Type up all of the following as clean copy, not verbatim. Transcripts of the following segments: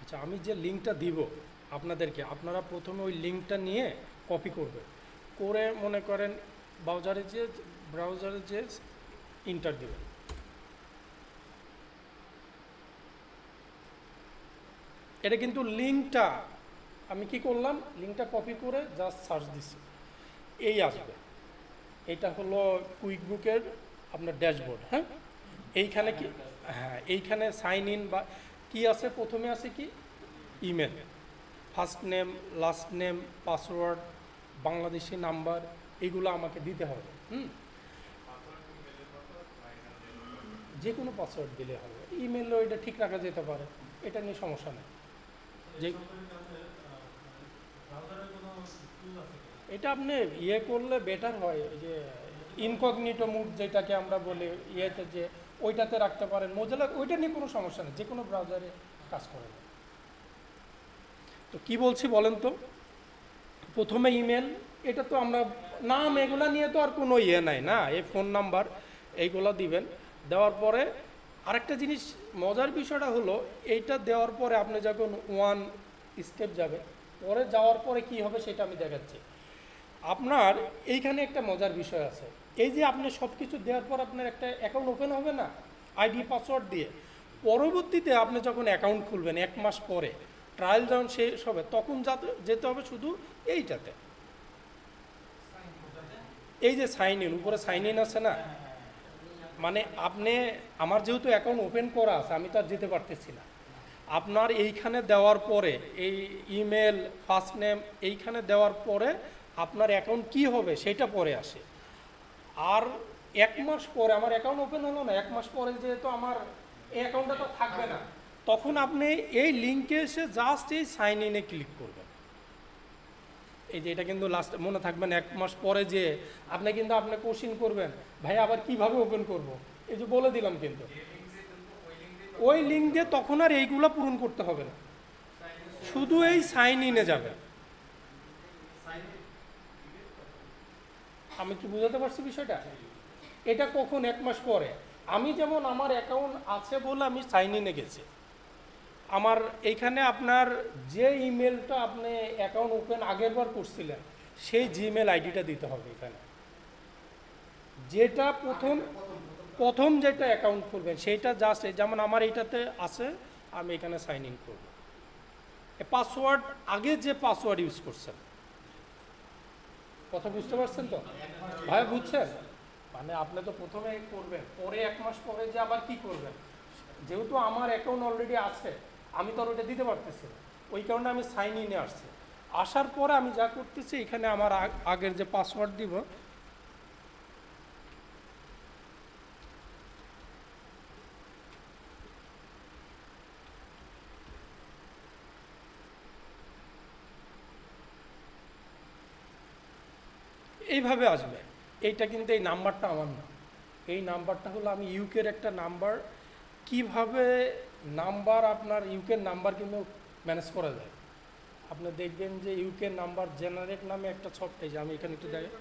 আচ্ছা, আমি যে লিঙ্কটা দিব আপনাদেরকে, আপনারা প্রথমে ওই লিঙ্কটা নিয়ে কপি করবেন, করে মনে করেন ব্রাউজারে যে ইন্টার দেবেন। এটা কিন্তু লিঙ্কটা আমি কি করলাম, লিঙ্কটা কপি করে জাস্ট সার্চ দিচ্ছি, এই আসবে। এটা হলো কুইকবুকের আপনার ড্যাশবোর্ড। হ্যাঁ, এইখানে কি, হ্যাঁ এইখানে সাইন ইন বা কি আছে, প্রথমে আছে কি email, first name, last name, password, Bangladeshi number, এইগুলো আমাকে দিতে হবে। যে কোনো পাসওয়ার্ড দিলে হবে, ইমেলও এটা ঠিক রাখা যেতে পারে, এটা নিয়ে সমস্যা নেই। যে এটা আপনি ইয়ে করলে বেটার হয়, ওই যে ইনকগনিটো মুড যেটাকে আমরা বলি ইয়েতে, যে ওইটাতে রাখতে পারেন মোজিলা, ওইটা নিয়ে কোনো সমস্যা নেই, যে কোনো ব্রাউজারে কাজ করে। তো কি বলছি বলেন তো, প্রথমে ইমেল, এটা তো আমরা নাম এগুলা নিয়ে তো আর কোনো ইয়ে নাই না, এই ফোন নাম্বার এইগুলো দিবেন। দেওয়ার পরে আরেকটা জিনিস মজার বিষয়টা হলো, এইটা দেওয়ার পরে আপনি যখন ওয়ান স্টেপ যাবে, পরে যাওয়ার পরে কি হবে সেটা আমি দেখাচ্ছি। আপনার এইখানে একটা মজার বিষয় আছে, এই যে আপনি সব কিছু দেওয়ার পর আপনার একটা অ্যাকাউন্ট ওপেন হবে না আইডি পাসওয়ার্ড দিয়ে, পরবর্তীতে আপনি যখন অ্যাকাউন্ট খুলবেন 1 মাস পরে, ট্রায়াল যখন শেষ হবে, তখন যেতে হবে শুধু এইটাতে, এই যে সাইন ইন, উপরে সাইন ইন আছে না, মানে আপনি, আমার যেহেতু অ্যাকাউন্ট ওপেন করা আছে আমি তো আর যেতে পারতেছি না, আপনার এইখানে দেওয়ার পরে এই ইমেল, ফার্স্ট নেম এইখানে দেওয়ার পরে আপনার অ্যাকাউন্ট কি হবে সেটা পরে আসে। আর 1 মাস পরে আমার অ্যাকাউন্ট ওপেন হলো না, 1 মাস পরে যেহেতু আমার এই অ্যাকাউন্টটা তো থাকবে না, তখন আপনি এই লিঙ্কে এসে জাস্ট এই সাইন ইনে ক্লিক করবেন। এই যে এটা কিন্তু লাস্ট মনে থাকবেন, 1 মাস পরে যে আপনি কিন্তু আপনি কোশ্চিন করবেন, ভাই আবার কিভাবে ওপেন করব, এই যে বলে দিলাম, কিন্তু ওই লিঙ্ক দিয়ে তখন আর এইগুলো পূরণ করতে হবে না, শুধু এই সাইন ইনে যাবে। আমি কি বুঝাতে পারছি বিষয়টা? এটা কখন, 1 মাস পরে। আমি যেমন আমার অ্যাকাউন্ট আছে বলে আমি সাইন ইনে গেছি, আমার এইখানে আপনার যে ইমেলটা আপনি অ্যাকাউন্ট ওপেন আগের বার করছিলেন সেই জিমেল আইডিটা দিতে হবে এখানে, যেটা প্রথম যেটা অ্যাকাউন্ট করবেন সেইটা জাস্ট, যেমন আমার এইটাতে আছে, আমি এখানে সাইন ইন করব। পাসওয়ার্ড আগে যে পাসওয়ার্ড ইউজ করছেন, কথা বুঝতে পারছেন তো ভাই, বুঝছেন? মানে আপনি তো প্রথমে করবেন, পরে 1 মাস পরে যে আবার কি করবেন, যেহেতু আমার অ্যাকাউন্ট অলরেডি আছে আমি তো আর ওইটা দিতে পারতেছি না, ওই কারণে আমি সাইন ইনে আসছি। আসার পরে আমি যা করতেছি, এখানে আমার আগের যে পাসওয়ার্ড দিব, এইভাবে আসবে। এইটা কিন্তু এই নাম্বারটা আমার না, এই নাম্বারটা হলো আমি ইউকের একটা নাম্বার। কিভাবে নাম্বার, আপনার ইউকের নাম্বার কিন্তু ম্যানেজ করা যায়। আপনি দেখবেন যে ইউকের নাম্বার জেনারেট নামে একটা এই যে আমি এখানে একটু দেখেন,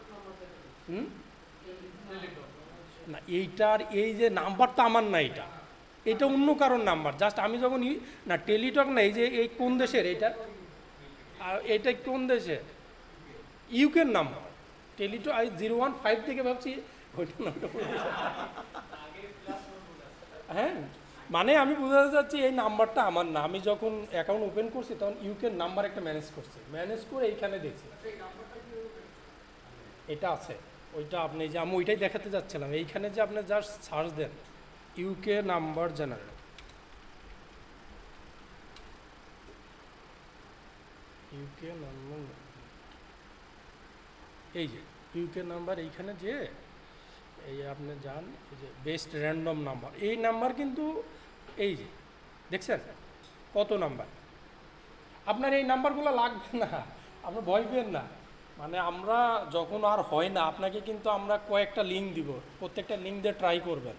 না এইটার এই যে নাম্বারটা আমার না, এটা অন্য কারোর নাম্বার, জাস্ট আমি যখন না টেলিটক না, এই যে এই কোন দেশের এটা, আর এটা কোন দেশের, ইউকের নাম্বার টেলিটক 015 থেকে ভাবছি ওইটা নামটা। হ্যাঁ, মানে আমি বোঝাতে চাচ্ছি এই নাম্বারটা আমার না, আমি যখন অ্যাকাউন্ট ওপেন করছি তখন ইউকের নাম্বার একটা ম্যানেজ করছি, ম্যানেজ করে এইখানে দেখছি এটা আছে। ওইটা আপনি যে আমি ওইটাই দেখাতে যাচ্ছিলাম, এইখানে যে আপনি জাস্ট সার্চ দেন UK number general, UK number, এই যে ইউকে নাম্বার, এইখানে যে এই আপনি যান, এই যে বেস্ট র্যান্ডম নাম্বার, এই নাম্বার কিন্তু এই যে দেখছেন কত নাম্বার, আপনার এই নাম্বারগুলো লাগবে না, আপনি ভয় পেন না। মানে আমরা যখন আর হয় না, আপনাকে কিন্তু আমরা কয়েকটা লিঙ্ক দিব, প্রত্যেকটা লিঙ্ক দিয়ে ট্রাই করবেন,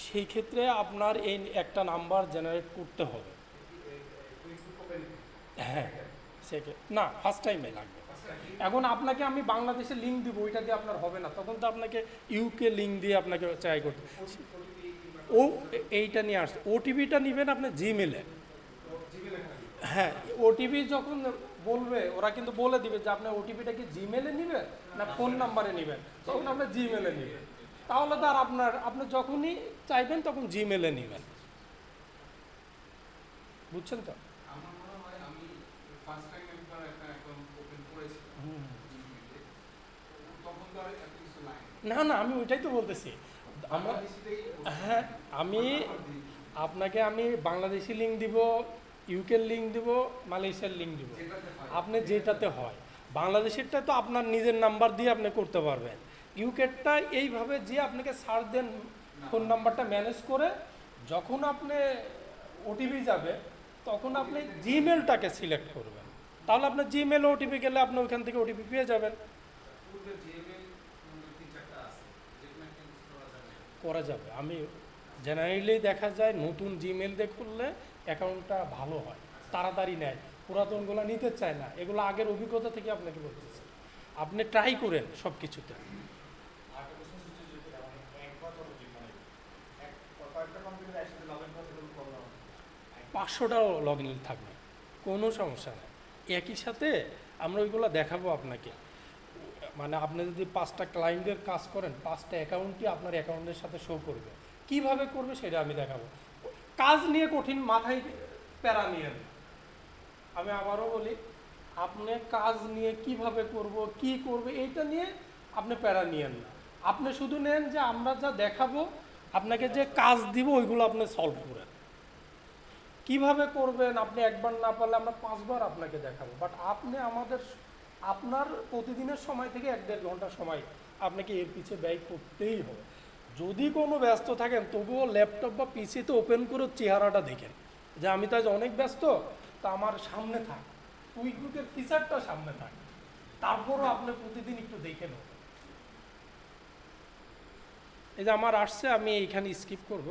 সেই ক্ষেত্রে আপনার এই একটা নাম্বার জেনারেট করতে হবে। হ্যাঁ, না ফার্স্ট টাইমে লাগবে। এখন আপনাকে আমি বাংলাদেশের লিঙ্ক দিব, ওইটা দিয়ে আপনার হবে না, তখন তো আপনাকে ইউকে লিঙ্ক দিয়ে আপনাকে ট্রাই করতে, ও এইটা নিয়ে আসছে। ওটিপিটা নেবেন আপনার জিমেলে, হ্যাঁ, ওটিপি যখন বলবে ওরা কিন্তু বলে দিবে যে আপনার ওটিপিটা কি জিমেলে নেবেন না ফোন নাম্বারে নেবেন, তখন আপনি জিমেলে নেবেন। তাহলে তো আর আপনি যখনই চাইবেন তখন জিমেলে নেবেন। বুঝছেন তো? আমার মনে হয় আমি ফার্স্ট টাইম একবার একটা অ্যাকাউন্ট ওপেন করেছিলাম জিমেইলে, তখন তো আর এত কিছু লাগে না না, আমি ওইটাই তো বলতেছি। আমরা বাংলাদেশিতেই হ্যাঁ, আমি আপনাকে আমি বাংলাদেশি লিঙ্ক দিব, ইউকের লিঙ্ক দিব, মালয়েশিয়ার লিঙ্ক দিব, যেটাতে হয় আপনি যেটাতে হয়। বাংলাদেশেরটা তো আপনার নিজের নাম্বার দিয়ে আপনি করতে পারবেন। ইউকেরটা এইভাবে যে আপনাকে সার্চ দেন ফোন নাম্বারটা ম্যানেজ করে, যখন আপনি ওটিপি যাবে তখন আপনি জিমেলটাকে সিলেক্ট করবেন, তাহলে আপনার জিমেল ওটিপি গেলে আপনি ওইখান থেকে ওটিপি পেয়ে যাবেন। পূর্বে জিমেইল তিন চারটা আছে যেগুলো ইউজ করা যাবে। করা যাবে। আমি জেনারেলি দেখা যায় নতুন জিমেল দিয়ে খুললে অ্যাকাউন্টটা ভালো হয়, তাড়াতাড়ি নেয়, পুরাতনগুলো নিতে চায় না। এগুলো আগের অভিজ্ঞতা থেকে আপনাকে বলতেছি, আপনি ট্রাই করেন সব কিছুতে। আরেকটা প্রশ্ন সৃষ্টি হয়েছে, মানে একবার কতদিন, মানে কয়েকটা কম্পিউটার একসাথে লগ ইন করতে কোনো প্রবলেম হবে? 500টাও লগ ইন থাকবে, কোনো সমস্যা নেই। একই সাথে আমরা ওইগুলো দেখাবো আপনাকে। মানে আপনি যদি 5টা ক্লায়েন্টের কাজ করেন, 5টা অ্যাকাউন্টই আপনার অ্যাকাউন্টের সাথে শো করবে। কিভাবে করবে সেটা আমি দেখাবো। কাজ নিয়ে কঠিন মাথায় প্যারা নিয়েন না। আমি আবারও বলি, আপনি কাজ নিয়ে কিভাবে করব, কি করবে, এইটা নিয়ে আপনি প্যারা নিয়েন না। আপনি শুধু নেন যে আমরা যা দেখাবো, আপনাকে যে কাজ দিব ওইগুলো আপনি সলভ করেন। কিভাবে করবেন আপনি একবার না পারলে আমরা 5বার আপনাকে দেখাবো, বাট আপনি আপনার প্রতিদিনের সময় থেকে 1-1.5 ঘন্টা সময় আপনাকে এর পিছে ব্যয় করতেই হবে। যদি কোনো ব্যস্ত থাকেন তবুও ল্যাপটপ বা পিসিতে ওপেন করে চেহারাটা দেখেন যে আমি তো আজ অনেক ব্যস্ত, তা আমার সামনে থাক, কুইকবুকের ফিচারটা সামনে থাক, তারপরও আপনি প্রতিদিন একটু দেখে নেবেন। এই যে আমার আসছে, আমি এইখানে স্কিপ করব।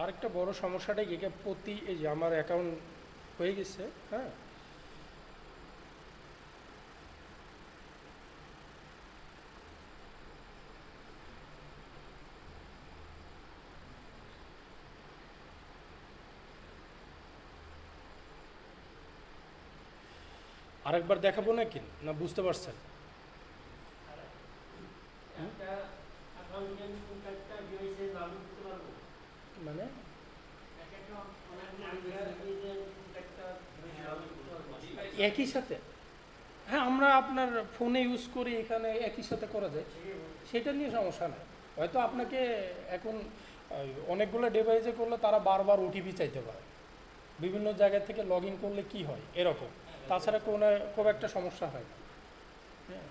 আরেকটা বড় সমস্যাটা কি, এই যে আমার অ্যাকাউন্ট হয়ে গেছে, হ্যাঁ, আরেকবার দেখাবো নাকি না, বুঝতে পারছেন? মানে একই সাথে, হ্যাঁ, আমরা আপনার ফোনে ইউজ করি, এখানে একই সাথে করা যায়, সেটা নিয়ে সমস্যা নেই। হয়তো আপনাকে এখন অনেকগুলো ডিভাইসে করলে তারা বারবার ওটিপি চাইতে পারে, বিভিন্ন জায়গা থেকে লগ ইন করলে কি হয় এরকম, তাছাড়া খুব একটা সমস্যা হয় না। হ্যাঁ,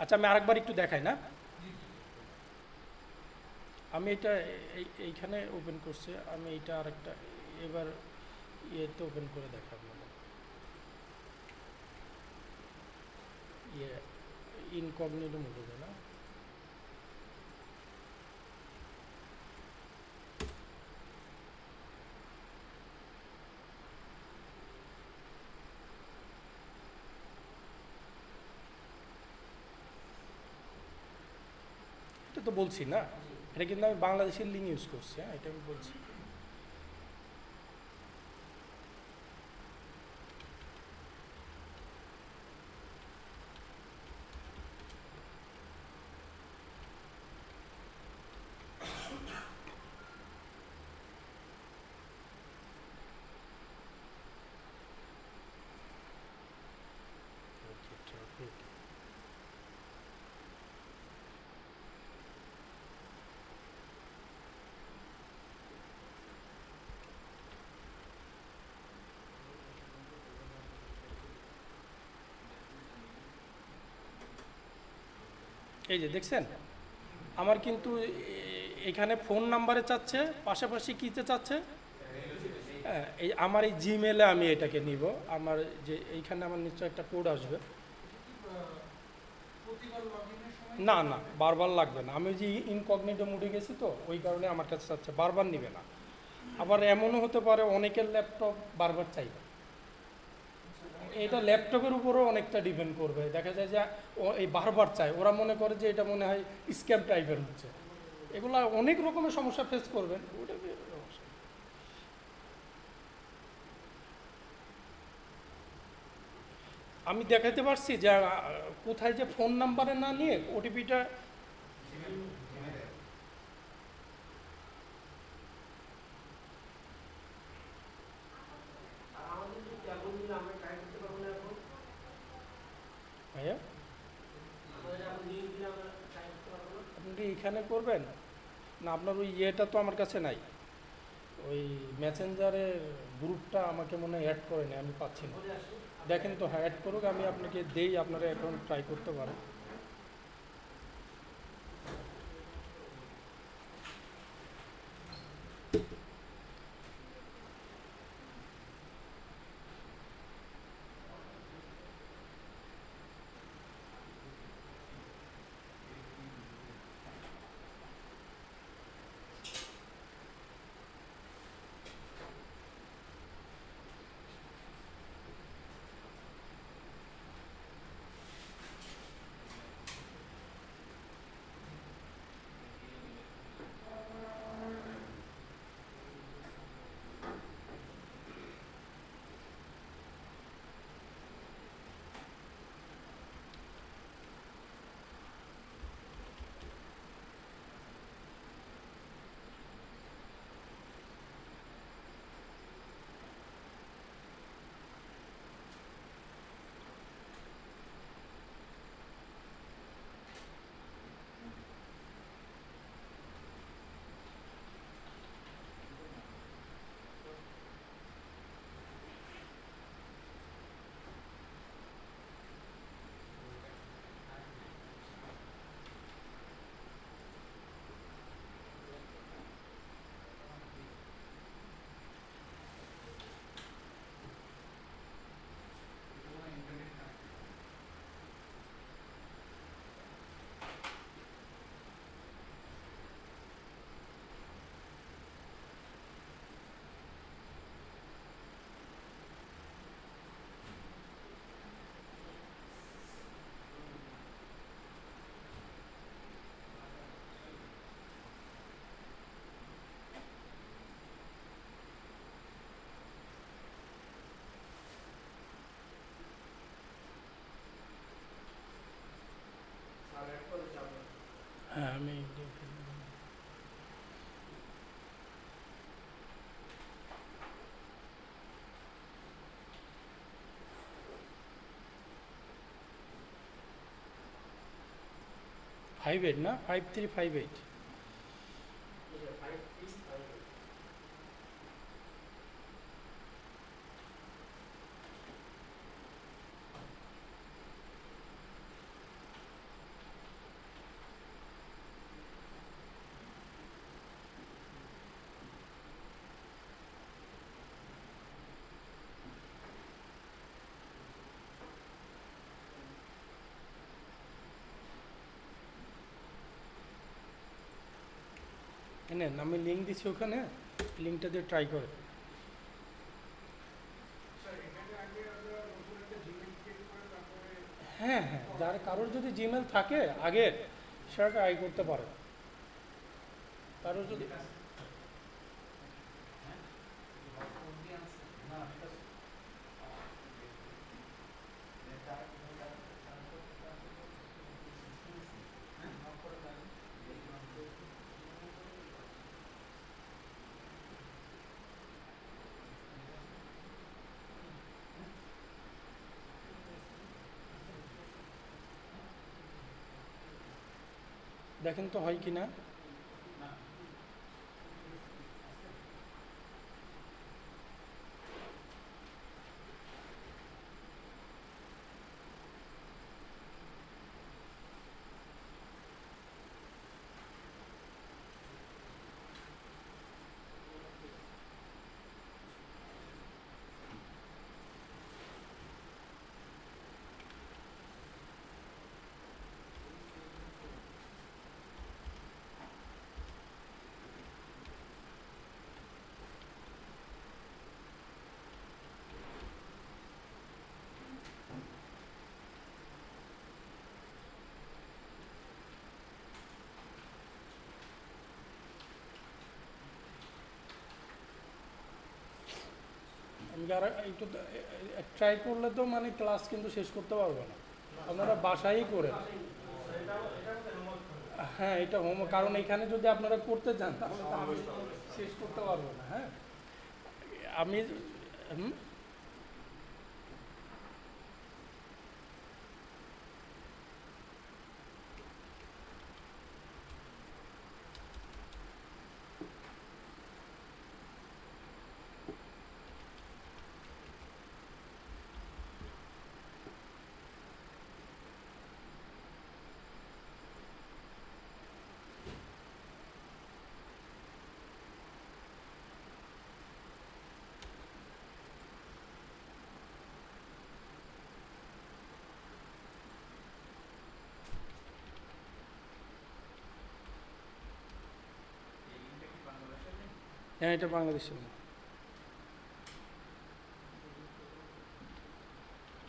আচ্ছা, আমি আরেকবার একটু দেখাই না। আমি এটা এইখানে ওপেন করছি, আমি এইটা আরেকটা এবার ইয়েতে ওপেন করে দেখাবো। ইয়ে ইনকগনিটো মোডে না, এটা তো বলছি না, এটা কিন্তু আমি বাংলাদেশের লিঙ্ক ইউজ করছি, হ্যাঁ, এটা আমি বলছি। এই যে দেখছেন, আমার কিন্তু এখানে ফোন নাম্বারে চাচ্ছে, পাশাপাশি কীতে চাচ্ছে, এই আমার এই জিমেলে আমি এটাকে নিব। আমার যে এইখানে আমার নিশ্চয় একটা কোড আসবে। না না, বারবার লাগবে না, আমি যে ইনকগনিটো মোডে গেছি তো ওই কারণে আমার কাছে চাচ্ছে, বারবার নিবে না। আবার এমনও হতে পারে অনেকের ল্যাপটপ বারবার চাইবে, এটা ল্যাপটপের উপরও অনেকটা ডিপেন্ড করবে। দেখা যায় যে এই বারবার চায়, ওরা মনে করে যে এটা মনে হয় স্ক্যাম টাইপের হচ্ছে। এগুলা অনেক রকমের সমস্যা ফেস করবেন, ওটা আমি দেখাতে পারছি যে কোথায় যে ফোন নাম্বারে না নিয়ে ওটিপিটা। ভাইয়া আপনি কি এখানে করবেন না? আপনার ওই ইয়েটা তো আমার কাছে নাই, ওই মেসেঞ্জারের গ্রুপটা আমাকে মনে হয় অ্যাড করে নেই, আমি পাচ্ছি না। দেখেন তো, হ্যাঁ অ্যাড করুক, আমি আপনাকে দেই, আপনারা অ্যাকাউন্ট ট্রাই করতে পারেন। হ্যাঁ আমি 58 না 5358। নেন, আমি লিঙ্ক দিচ্ছি ওখানে, লিঙ্কটা দিয়ে ট্রাই করে। হ্যাঁ হ্যাঁ, যার কারোর যদি জিমেল থাকে আগের, সেটা ট্রাই করতে পারে। কারোর যদি দেখেন তো হয় কি না। আমি আর একটু ট্রাই করলে তো মানে ক্লাস কিন্তু শেষ করতে পারবো না, আপনারা বাসায়ই করেন। হ্যাঁ, এটা কারণ এখানে যদি আপনারা করতে চান তাহলে তো আমি শেষ করতে পারবো না। হ্যাঁ, আমি হুম, 'হ্যাঁ, এটা বাংলাদেশের না।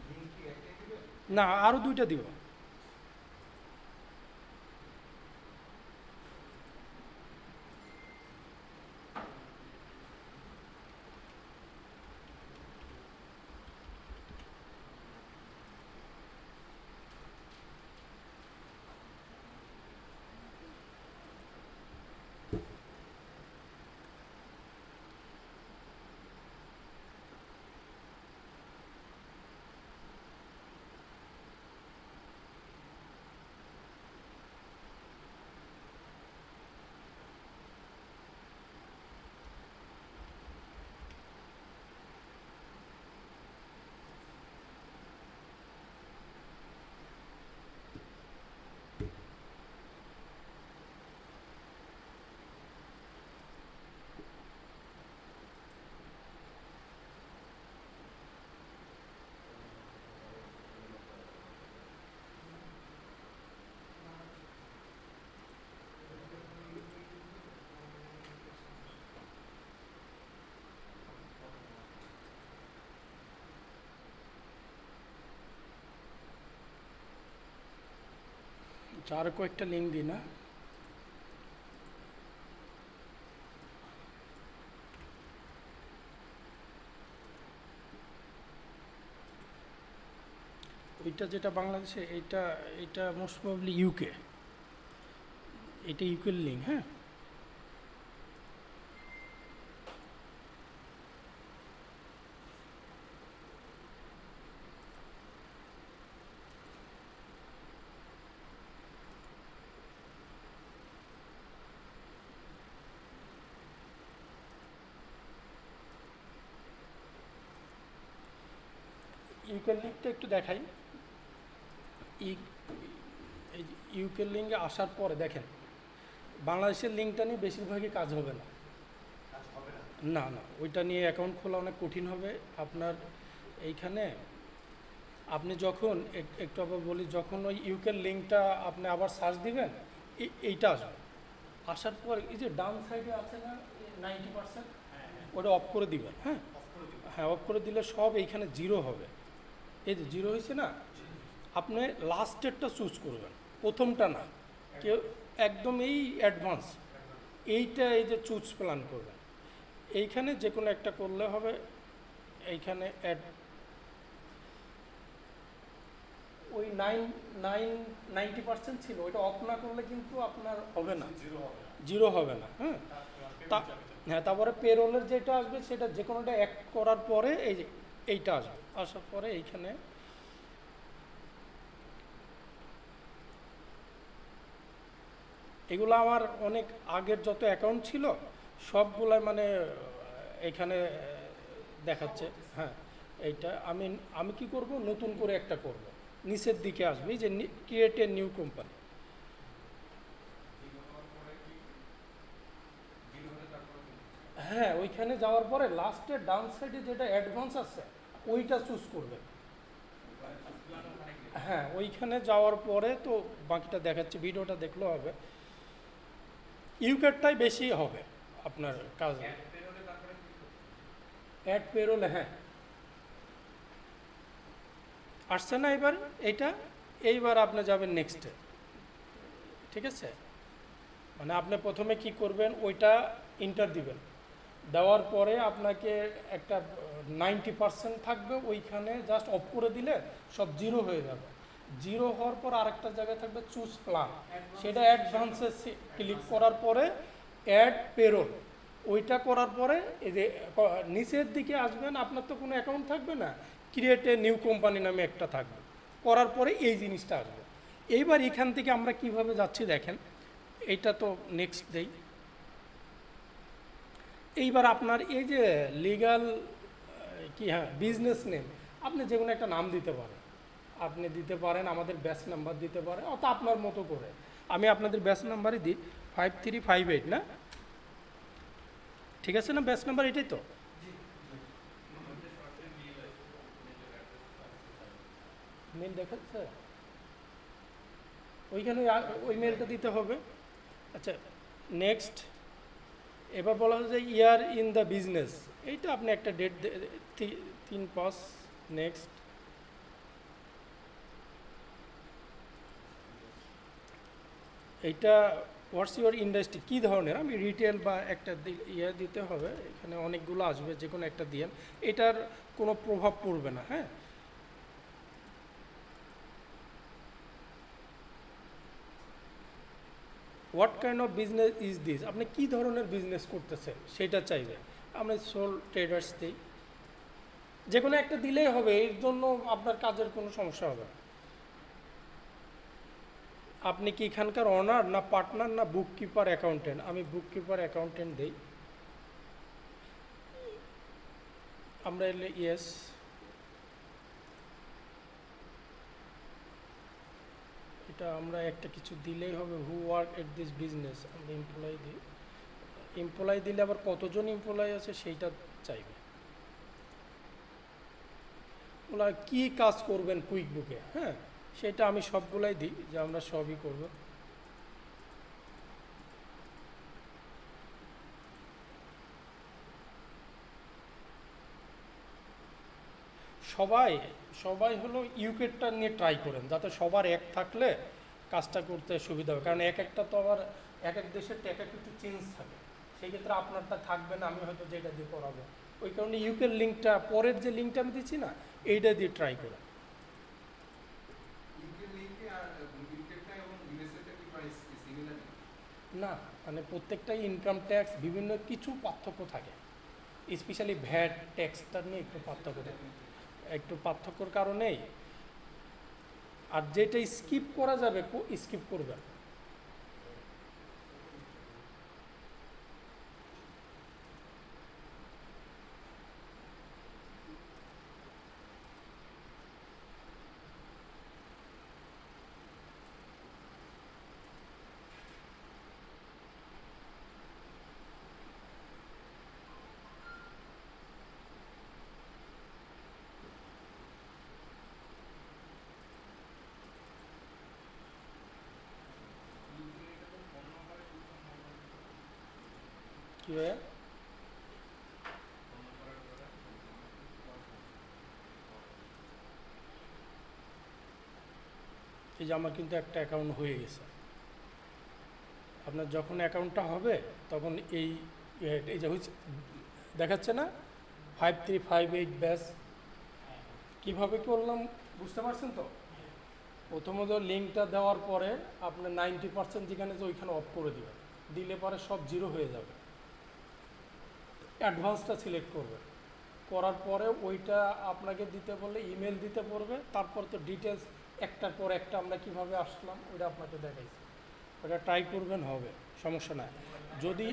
লিঙ্ক কি একটাই দিবে? না, আরও 2টা দিব। আরও কয়েকটা লিঙ্ক দিই না। ওইটা যেটা বাংলাদেশে, এইটা এটা মোস্ট প্রবাবলি ইউকে, এটা ইউকের লিঙ্ক। হ্যাঁ, ইউকের লিঙ্কটা একটু দেখাই। ইউকের লিঙ্কে আসার পরে দেখেন বাংলাদেশের লিঙ্কটা নিয়ে বেশিরভাগই কাজ হবে না। কাজ হবে না। না না, ওইটা নিয়ে অ্যাকাউন্ট খোলা অনেক কঠিন হবে আপনার। এইখানে আপনি যখন একটু আবার বলি, যখন ওই ইউকের লিঙ্কটা আপনি আবার সার্চ দিবেন, এইটা আসবে। আসার পর এই যে ডাউন সাইডে আছে না 90%, ওটা অফ করে দিবেন। হ্যাঁ অফ করে দিব। হ্যাঁ, অফ করে দিলে সব এইখানে জিরো হবে। এই যে জিরো হয়েছে না, আপনি লাস্টেরটা চুজ করবেন, প্রথমটা না। কেউ একদম এই অ্যাডভান্স এইটা, এই যে চুজ প্ল্যান করবেন, এইখানে যে কোনো একটা করলে হবে। এইখানে অ্যাড ওই 90% ছিল, ওইটা অফ না করলে কিন্তু আপনার হবে না, জিরো হবে না। জিরো হবে না। হ্যাঁ, হ্যাঁ, তারপরে পেরোলের যেটা আসবে সেটা যে কোনোটা এক করার পরে এই যে এইটা আসবে, আসার পরে এইখানে এগুলো আমার অনেক আগের যত অ্যাকাউন্ট ছিল সবগুলাই মানে এখানে দেখাচ্ছে। হ্যাঁ, এইটা আমি আমি কি করব, নতুন করে একটা করব, নিচের দিকে আসবে যে create a new company. Zero হওয়ার পরে কি জিরো হলে তারপরে কি? হ্যাঁ, ওইখানে যাওয়ার পরে লাস্টের ডাউন সাইডে যেটা অ্যাডভান্স আছে ওইটা চুজ করবে। হ্যাঁ, ওইখানে যাওয়ার পরে তো বাকিটা দেখাচ্ছে, ভিডিওটা দেখলেও হবে। ইউকেটটাই বেশি হবে আপনার কাজ। অ্যাড পেরোলে তারপরে কি করতে হবে? অ্যাড পেরোলে হ্যাঁ আসছে না এবার এইটা। এইবার আপনি যাবেন নেক্সটে, ঠিক আছে? মানে আপনি প্রথমে কি করবেন, ওইটা ইন্টার দিবেন, দেওয়ার পরে আপনাকে একটা 90% থাকবে, ওইখানে জাস্ট অফ করে দিলে সব জিরো হয়ে যাবে। জিরো হওয়ার পর আরেকটা জায়গায় থাকবে চুজ প্ল্যান, সেটা অ্যাডভান্সে ক্লিক করার পরে অ্যাড পেরোল, ওইটা করার পরে এই যে নিচের দিকে আসবেন, আপনার তো কোনো অ্যাকাউন্ট থাকবে না, ক্রিয়েট এ নিউ কোম্পানি নামে একটা থাকবে, করার পরে এই জিনিসটা আসবে। এইবার এখান থেকে আমরা কিভাবে যাচ্ছি দেখেন, এইটা তো নেক্সট দেই। এইবার আপনার এই যে লিগ্যাল কি, হ্যাঁ বিজনেস নেম, আপনি যে কোনো একটা নাম দিতে পারেন, আপনি দিতে পারেন আমাদের ব্যাচ নাম্বার দিতে পারেন, অর্থাৎ আপনার মতো করে। আমি আপনাদের ব্যাচ নাম্বারই দিই 5358 না, ঠিক আছে না? ব্যাচ নাম্বার এটাই তো? মেল দেখাচ্ছে ওইখানে, ওই মেলটা দিতে হবে। আচ্ছা নেক্সট, এবার বলা হচ্ছে ইয়ার ইন দ্য বিজনেস, এইটা আপনি একটা ডেট 3/5। নেক্সট, এইটা হোয়াটস ইউর ইন্ডাস্ট্রি, কী ধরনের, আমি রিটেল বা একটা ইয়ে দিতে হবে, এখানে অনেকগুলো আসবে, যে কোনো একটা দিয়েন, এটার কোনো প্রভাব পড়বে না। হ্যাঁ, what kind of business is this, আপনি কী ধরনের বিজনেস করতেছেন সেটা চাইবে। আমরা সোল ট্রেডার্স দিই, যে কোনো একটা দিলেই হবে, এর জন্য আপনার কাজের কোনো সমস্যা হবে না। আপনি কি এখানকার অনার না পার্টনার না বুক কিপার অ্যাকাউন্টেন্ট, আমি বুক কিপার অ্যাকাউন্টেন্ট দিই। আমরা এলে ইয়েস, এটা আমরা একটা কিছু দিলেই হবে, who work at this business, আমরা এমপ্লয়ি দিই। এমপ্লয়ি দিলে আবার কতজন এমপ্লয়ি আছে সেইটা চাইবে, ওরা কী কাজ করবেন কুইক বুকে, হ্যাঁ সেটা আমি সবগুলাই দিই, যে আমরা সবই করব। সবাই সবাই হলো ইউকেটটা নিয়ে ট্রাই করেন, যাতে সবার এক থাকলে কাজটা করতে সুবিধা হবে, কারণ এক একটা তো আবার এক এক দেশের এক এক একটু চেঞ্জ থাকে, সেই ক্ষেত্রে আপনারটা থাকবে না, আমি হয়তো যেটা দিয়ে করাবো, ওই কারণে ইউকের লিঙ্কটা, পরের যে লিঙ্কটা আমি দিচ্ছি না, এইটা দিয়ে ট্রাই করেন। ইউকে লিঙ্কে আর ইউকেটা এবং ইউএসএটা কি প্রাইস সিমিলার? না, মানে প্রত্যেকটাই ইনকাম ট্যাক্স বিভিন্ন কিছু পার্থক্য থাকে, স্পেশালি ভ্যাট ট্যাক্সটা নিয়ে একটু পার্থক্য থাকে, একটু পার্থক্যর কারণেই। আর যেটা স্কিপ করা যাবে স্কিপ করবেন। কি হয়, এই যে আমার কিন্তু একটা অ্যাকাউন্ট হয়ে গেছে, আপনার যখন অ্যাকাউন্টটা হবে তখন এই এই যে হচ্ছে দেখাচ্ছে না 5358 ব্যাস, কীভাবে করলাম বুঝতে পারছেন তো? প্রথমত লিঙ্কটা দেওয়ার পরে আপনার 90% যেখানে যে ওইখানে অফ করে দেবেন, দিলে পরে সব জিরো হয়ে যাবে। অ্যাডভান্সটা সিলেক্ট করবে, করার পরে ওইটা আপনাকে দিতে বললে ইমেল দিতে পড়বে, তারপর তো ডিটেলস একটার পর একটা আমরা কিভাবে আসলাম ওইটা আপনাকে দেখাইছি, ওটা ট্রাই করবেন, হবে, সমস্যা নাই। যদি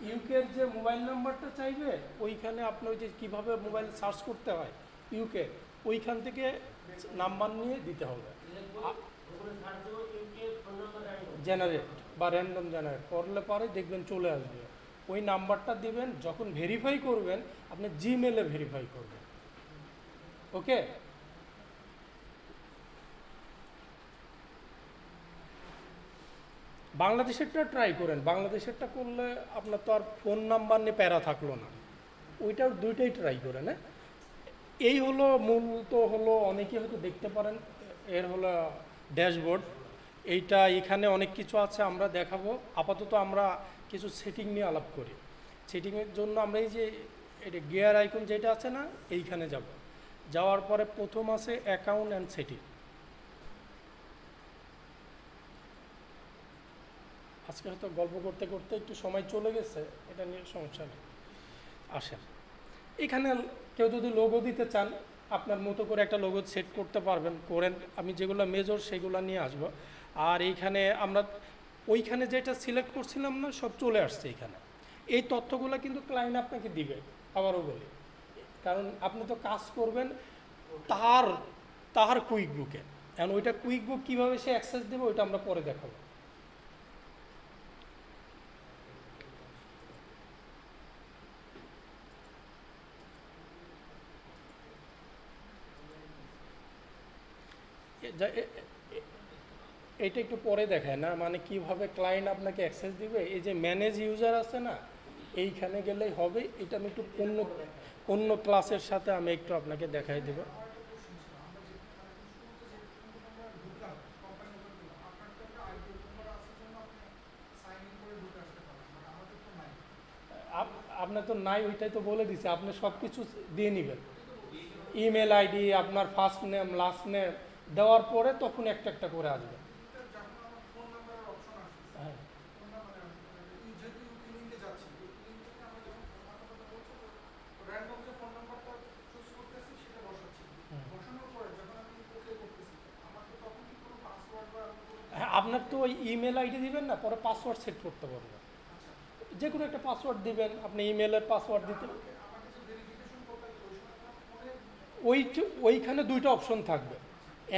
ইউকের যে মোবাইল নাম্বারটা চাইবে, ওইখানে আপনি ওই যে কীভাবে মোবাইল সার্চ করতে হয় ইউকে, ওইখান থেকে নাম্বার নিয়ে দিতে হবে, জেনারেট বা র্যান্ডম জেনারেট করলে পরে দেখবেন চলে আসবে, ওই নাম্বারটা দিবেন, যখন ভেরিফাই করবেন আপনি জিমেলে ভেরিফাই করবেন। ওকে, বাংলাদেশেরটা ট্রাই করেন, বাংলাদেশেরটা করলে আপনার তো আর ফোন নাম্বার নিয়ে প্যারা থাকলো না, ওইটার দুইটাই ট্রাই করেন। হ্যাঁ, এই হলো মূলত হলো, অনেকে হয়তো দেখতে পারেন, এর হলো ড্যাশবোর্ড, এইটা এখানে অনেক কিছু আছে আমরা দেখাবো, আপাতত আমরা কিছু সেটিং নিয়ে আলাপ করি। সেটিংয়ের জন্য আমরা এই যে এটা গিয়ার আইকন যেটা আছে না, এইখানে যাব। যাওয়ার পরে প্রথম আছে অ্যাকাউন্ট অ্যান্ড সেটিং। আজকে হয়তো গল্প করতে করতে একটু সময় চলে গেছে, এটা নিয়ে সমস্যা নেই। আসেন, এখানে কেউ যদি লোগো দিতে চান আপনার মতো করে একটা লোগো সেট করতে পারবেন, করেন। আমি যেগুলো মেজর সেগুলো নিয়ে আসব। আর এইখানে আমরা ওইখানে যেটা সিলেক্ট করছিলাম না, সব চলে আসছে এখানে। এই তথ্যগুলো কিন্তু ক্লায়েন্ট আপনাকে দিবে, আবারও বলি, কারণ আপনি তো কাজ করবেন তার কুইক বুকে। এখন ওইটা কুইক বুক কীভাবে সে অ্যাক্সেস দেবে ওইটা আমরা পরে দেখাবো। এটা একটু পরে দেখায় না, মানে কিভাবে ক্লায়েন্ট আপনাকে অ্যাক্সেস দিবে। এই যে ম্যানেজ ইউজার আছে না, এইখানে গেলেই হবে। এটা আমি একটু অন্য ক্লাসের সাথে আমি একটু আপনাকে দেখাই দেব। আপনার তো নাই, ওইটাই তো বলে দিছে, আপনি সব কিছু দিয়ে নেবেন। ইমেল আইডি, আপনার ফার্স্ট নেম, লাস্ট নেম দেওয়ার পরে তখন একটা একটা করে আসবে। হ্যাঁ, হ্যাঁ, আপনার তো ওই ইমেল আইডি দিবেন না, পরে পাসওয়ার্ড সেট করতে পারবেন। যে কোনো একটা পাসওয়ার্ড দিবেন, আপনি ইমেলের পাসওয়ার্ড দিতে। ওইখানে দুইটা অপশন থাকবে,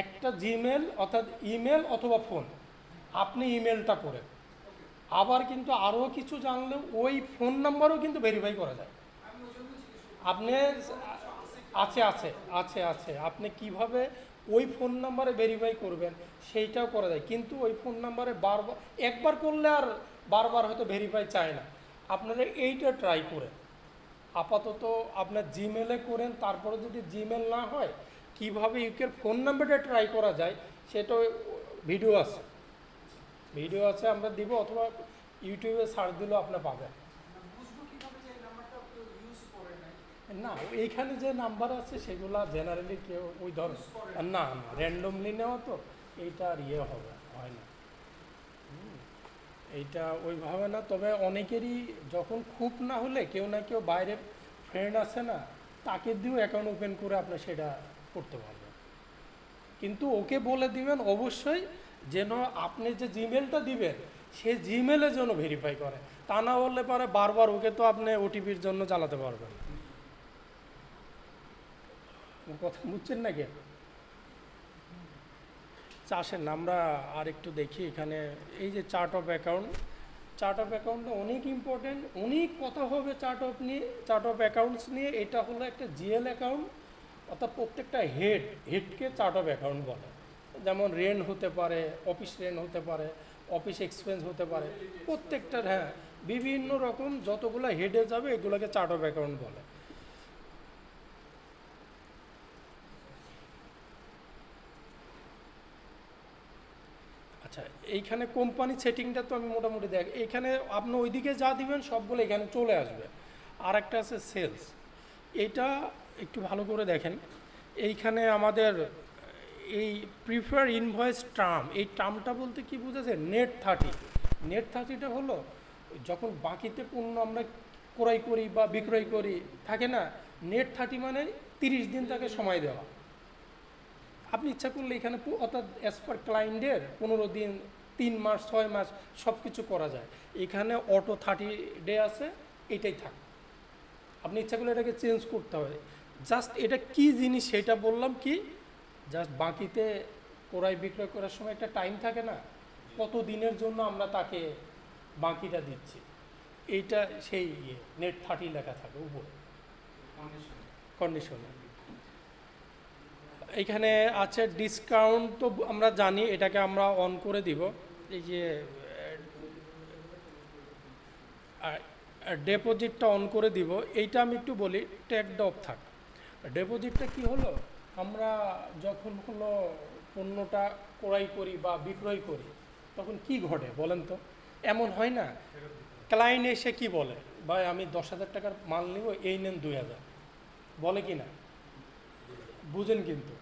একটা জিমেল অর্থাৎ ইমেল অথবা ফোন। আপনি ইমেলটা করেন, আবার কিন্তু আরও কিছু জানলে ওই ফোন নাম্বারও কিন্তু ভেরিফাই করা যায়। আপনি আছে আছে আছে আছে আপনি কিভাবে ওই ফোন নাম্বারে ভেরিফাই করবেন সেইটাও করা যায়, কিন্তু ওই ফোন নাম্বারে বারবার একবার করলে আর বারবার হয়তো ভেরিফাই চায় না। আপনারা এইটা ট্রাই করেন, আপাতত আপনার জিমেলে করেন। তারপরে যদি জিমেল না হয় কিভাবে ইউকের ফোন নাম্বারটা ট্রাই করা যায় সেটা ভিডিও আছে আমরা দিব, অথবা ইউটিউবে সার্চ দিলেও আপনি পাবেন। না, এইখানে যে নাম্বার আছে সেগুলো জেনারেলি কেউ ওই ধরনের না র্যান্ডমলি নেওয়া, তো এইটা আর হয় না। এইটা ওইভাবে না, তবে অনেকেরই যখন খুব না হলে কেউ না কেউ বাইরের ফ্রেন্ড আছে না, তাকে দিয়েও অ্যাকাউন্ট ওপেন করে আপনি সেটা করতে পারবেন। কিন্তু ওকে বলে দিবেন অবশ্যই যেন আপনি যে জিমেলটা দিবেন সে জিমেলের জন্য ভেরিফাই করে, তা না হলে পরে বারবার ওকে তো আপনি ওটিপির জন্য চালাতে পারবেন। কথা বুঝছেন নাকি? আসেন আমরা আর একটু দেখি এখানে। এই যে চার্ট অফ অ্যাকাউন্টটা অনেক ইম্পর্টেন্ট, অনেক কথা হবে চার্ট অফ অ্যাকাউন্টস নিয়ে। এটা হলো একটা জিএল অ্যাকাউন্ট, অর্থাৎ প্রত্যেকটা হেডকে চার্ট অফ অ্যাকাউন্ট বলে। যেমন রেন্ট হতে পারে, অফিস রেন্ট হতে পারে, অফিস এক্সপেন্স হতে পারে, প্রত্যেকটার হ্যাঁ বিভিন্ন রকম যতগুলো হেডে যাবে এগুলোকে চার্ট অফ অ্যাকাউন্ট বলে। আচ্ছা, এইখানে কোম্পানি সেটিংটা তো আমি মোটামুটি দেখ, এইখানে আপনি ওইদিকে যা দিবেন সবগুলো এখানে চলে আসবে। আর একটা আছে সেলস, এইটা একটু ভালো করে দেখেন। এইখানে আমাদের এই প্রিফার ইনভয়েস টার্ম, এই টার্মটা বলতে কি বুঝেছে? নেট 30টা হলো যখন বাকিতে পণ্য আমরা ক্রয় করি বা বিক্রয় করি থাকে না, নেট 30 মানে 30 দিন তাকে সময় দেওয়া। আপনি ইচ্ছা করলে এখানে অর্থাৎ অ্যাজ পার ক্লায়েন্টের 15 দিন, 3 মাস, 6 মাস সব কিছু করা যায়। এখানে অটো 30 ডে আছে, এটাই থাক। আপনি ইচ্ছা করলে এটাকে চেঞ্জ করতে হবে। জাস্ট এটা কি জিনিস সেটা বললাম, কি জাস্ট বাকিতে ক্রয় বিক্রয় করার সময় একটা টাইম থাকে না, কত দিনের জন্য আমরা তাকে বাকিটা দিচ্ছি, এইটা সেই নেট 30 লেখা থাকে উপরে কন্ডিশনে। এইখানে আছে ডিসকাউন্ট, তো আমরা জানি এটাকে আমরা অন করে দিব। এই যে ডিপোজিটটা অন করে দিব, এইটা আমি একটু বলি। ট্যাগড অফ থাক। ডিপোজিটটা কি হলো, আমরা যখন হলো পণ্যটা ক্রয় করি বা বিক্রয় করি তখন কি ঘটে বলেন তো? এমন হয় না ক্লায়েন্ট এসে কি বলে ভাই আমি 10,000 টাকার মাল নিব, এই নেন 2,000, বলে কি না? বুঝেন কিন্তু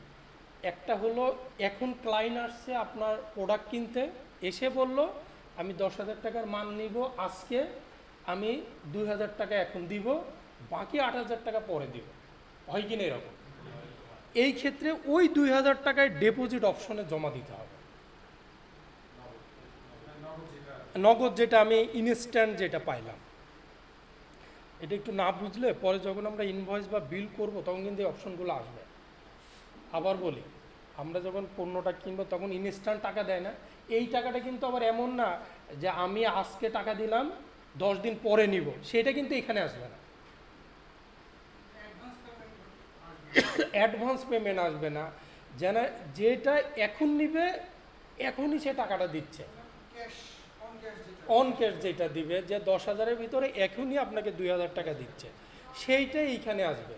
একটা হলো এখন ক্লায়েন্ট আসছে আপনার প্রোডাক্ট কিনতে, এসে বলল আমি 10,000 টাকার মাল নিব আজকে, আমি 2,000 টাকা এখন দিব, বাকি 8,000 টাকা পরে দিব, হয় কি না এরকম? এই ক্ষেত্রে ওই 2,000 টাকায় ডিপোজিট অপশনে জমা দিতে হবে। নগদ যেটা আমি ইনস্ট্যান্ট যেটা পাইলাম, এটা একটু না বুঝলে পরে যখন আমরা ইনভয়েস বা বিল করব তখন কিন্তু এই অপশনগুলো আসবে। আবার বলি, আমরা যখন পণ্যটা কিনবো তখন ইনস্ট্যান্ট টাকা দেয় না, এই টাকাটা কিন্তু আবার এমন না যে আমি আজকে টাকা দিলাম 10 দিন পরে নিব, সেটা কিন্তু এখানে আসবে না। অ্যাডভান্স পেমেন্ট আসবে না, যেন যেটা এখন নিবে এখনই সে টাকাটা দিচ্ছে, অন ক্যাশ যেটা দিবে, যে 10,000-এর ভিতরে এখনই আপনাকে 2,000 টাকা দিচ্ছে, সেইটাই এইখানে আসবে।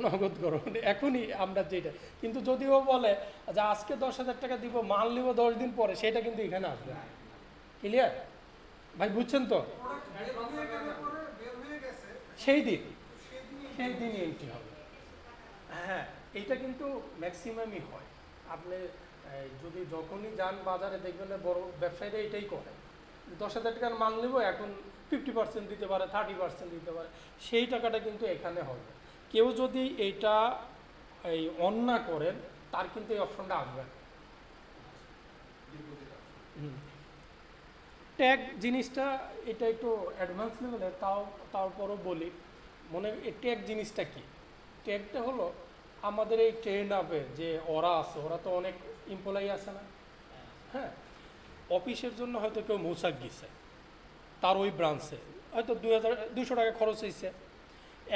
নগদ গ্রহণ এখনই আমরা যেটা, কিন্তু যদিও বলে যে আজকে 10,000 টাকা দিব, মাল নিব 10 দিন পরে, সেটা কিন্তু এখানে আসবে না। ক্লিয়ার ভাই, বুঝছেন তো? সেই দিনই এন্ট্রি হবে। হ্যাঁ, এইটা কিন্তু ম্যাক্সিমামই হয়। আপনি যদি যখনই যান বাজারে দেখবেন না বড় ব্যবসায়ীরা এটাই করে, 10,000 টাকার মাল নেব এখন 50% দিতে পারে, 30% দিতে পারে, সেই টাকাটা কিন্তু এখানে হবে। কেউ যদি এইটা অন না করেন তার কিন্তু এই অপশনটা আসবে না। ট্যাগ জিনিসটা এটা একটু অ্যাডভান্স লেভেলের, তারপরও বলি, মনে ট্যাগ জিনিসটা কি? ট্যাগটা হলো আমাদের এই ট্রেন আপে যে ওরা আছে, ওরা তো অনেক এমপ্লয়ি আছে না? হ্যাঁ, অফিসের জন্য হয়তো কেউ মৌচাক গেছে, তার ওই ব্রাঞ্চে হয়তো 2,200 টাকা খরচ হয়েছে।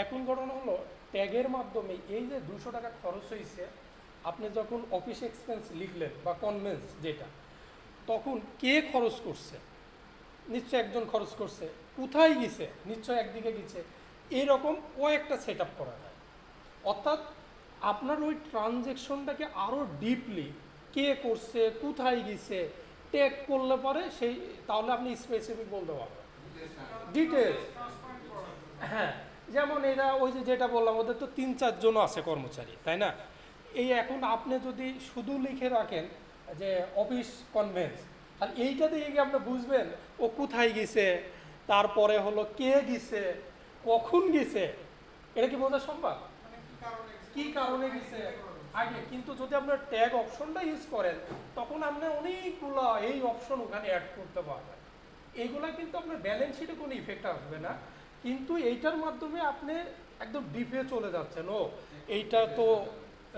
এখন ঘটনা হলো ট্যাগের মাধ্যমে এই যে 200 টাকা খরচ হয়েছে, আপনি যখন অফিস এক্সপেন্স লিখলেন বা কনভেন্স যেটা, তখন কে খরচ করছে? নিশ্চয় একজন খরচ করছে। কোথায় গেছে? নিশ্চয় একদিকে গেছে। এইরকম একটা সেট আপ করা যায়। অর্থাৎ আপনার ওই ট্রানজ্যাকশনটাকে আরও ডিপলি কে করছে, কোথায় গেছে, ট্যাগ করলে পরে সেই, তাহলে আপনি স্পেসিফিক বলতে পারবেন ডিটেলস। হ্যাঁ, যেমন এরা ওই যেটা বললাম, ওদের তো 3-4 জন আছে কর্মচারী, তাই না? এই এখন আপনি যদি শুধু লিখে রাখেন যে অফিস কনভেন্স, আর এইটা দিয়ে গিয়ে আপনি বুঝবেন ও কোথায় গেছে, তারপরে হলো কে গেছে, কখন গেছে, এটা কি বোঝা সম্ভব? কি কারণে গেছে আগে। কিন্তু যদি আপনার ট্যাগ অপশনটা ইউজ করেন তখন আপনি অনেকগুলো এই অপশন ওখানে অ্যাড করতে পারবেন। এইগুলা কিন্তু আপনার ব্যালেন্স শিটে কোনো ইফেক্ট আসবে না, কিন্তু এইটার মাধ্যমে আপনি একদম ডিপে চলে যাচ্ছেন। ও এইটা তো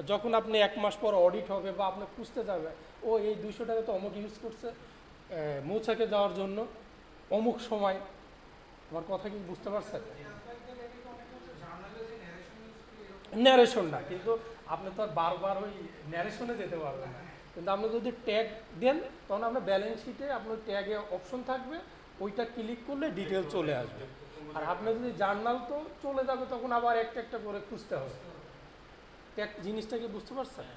যখন আপনি 1 মাস পর অডিট হবে বা আপনি খুঁজতে যাবে, ও এই 200 টাকা তো অমুক ইউজ করছে মৌচাকে যাওয়ার জন্য অমুক সময়। আমার কথা কি বুঝতে পারছেন? ন্যারেশন না, কিন্তু আপনি তো আর বারবার ওই ন্যারেশনে যেতে পারবেন না। কিন্তু আপনি যদি ট্যাগ দেন তখন আপনার ব্যালেন্স শিটে আপনার ট্যাগে অপশন থাকবে, ওইটা ক্লিক করলে ডিটেল চলে আসবে। আর আপনি যদি জার্নাল তো চলে যাবে, তখন আবার একটা একটা করে খুঁজতে হবে। ট্যাগ জিনিসটা কি বুঝতে পারছেন?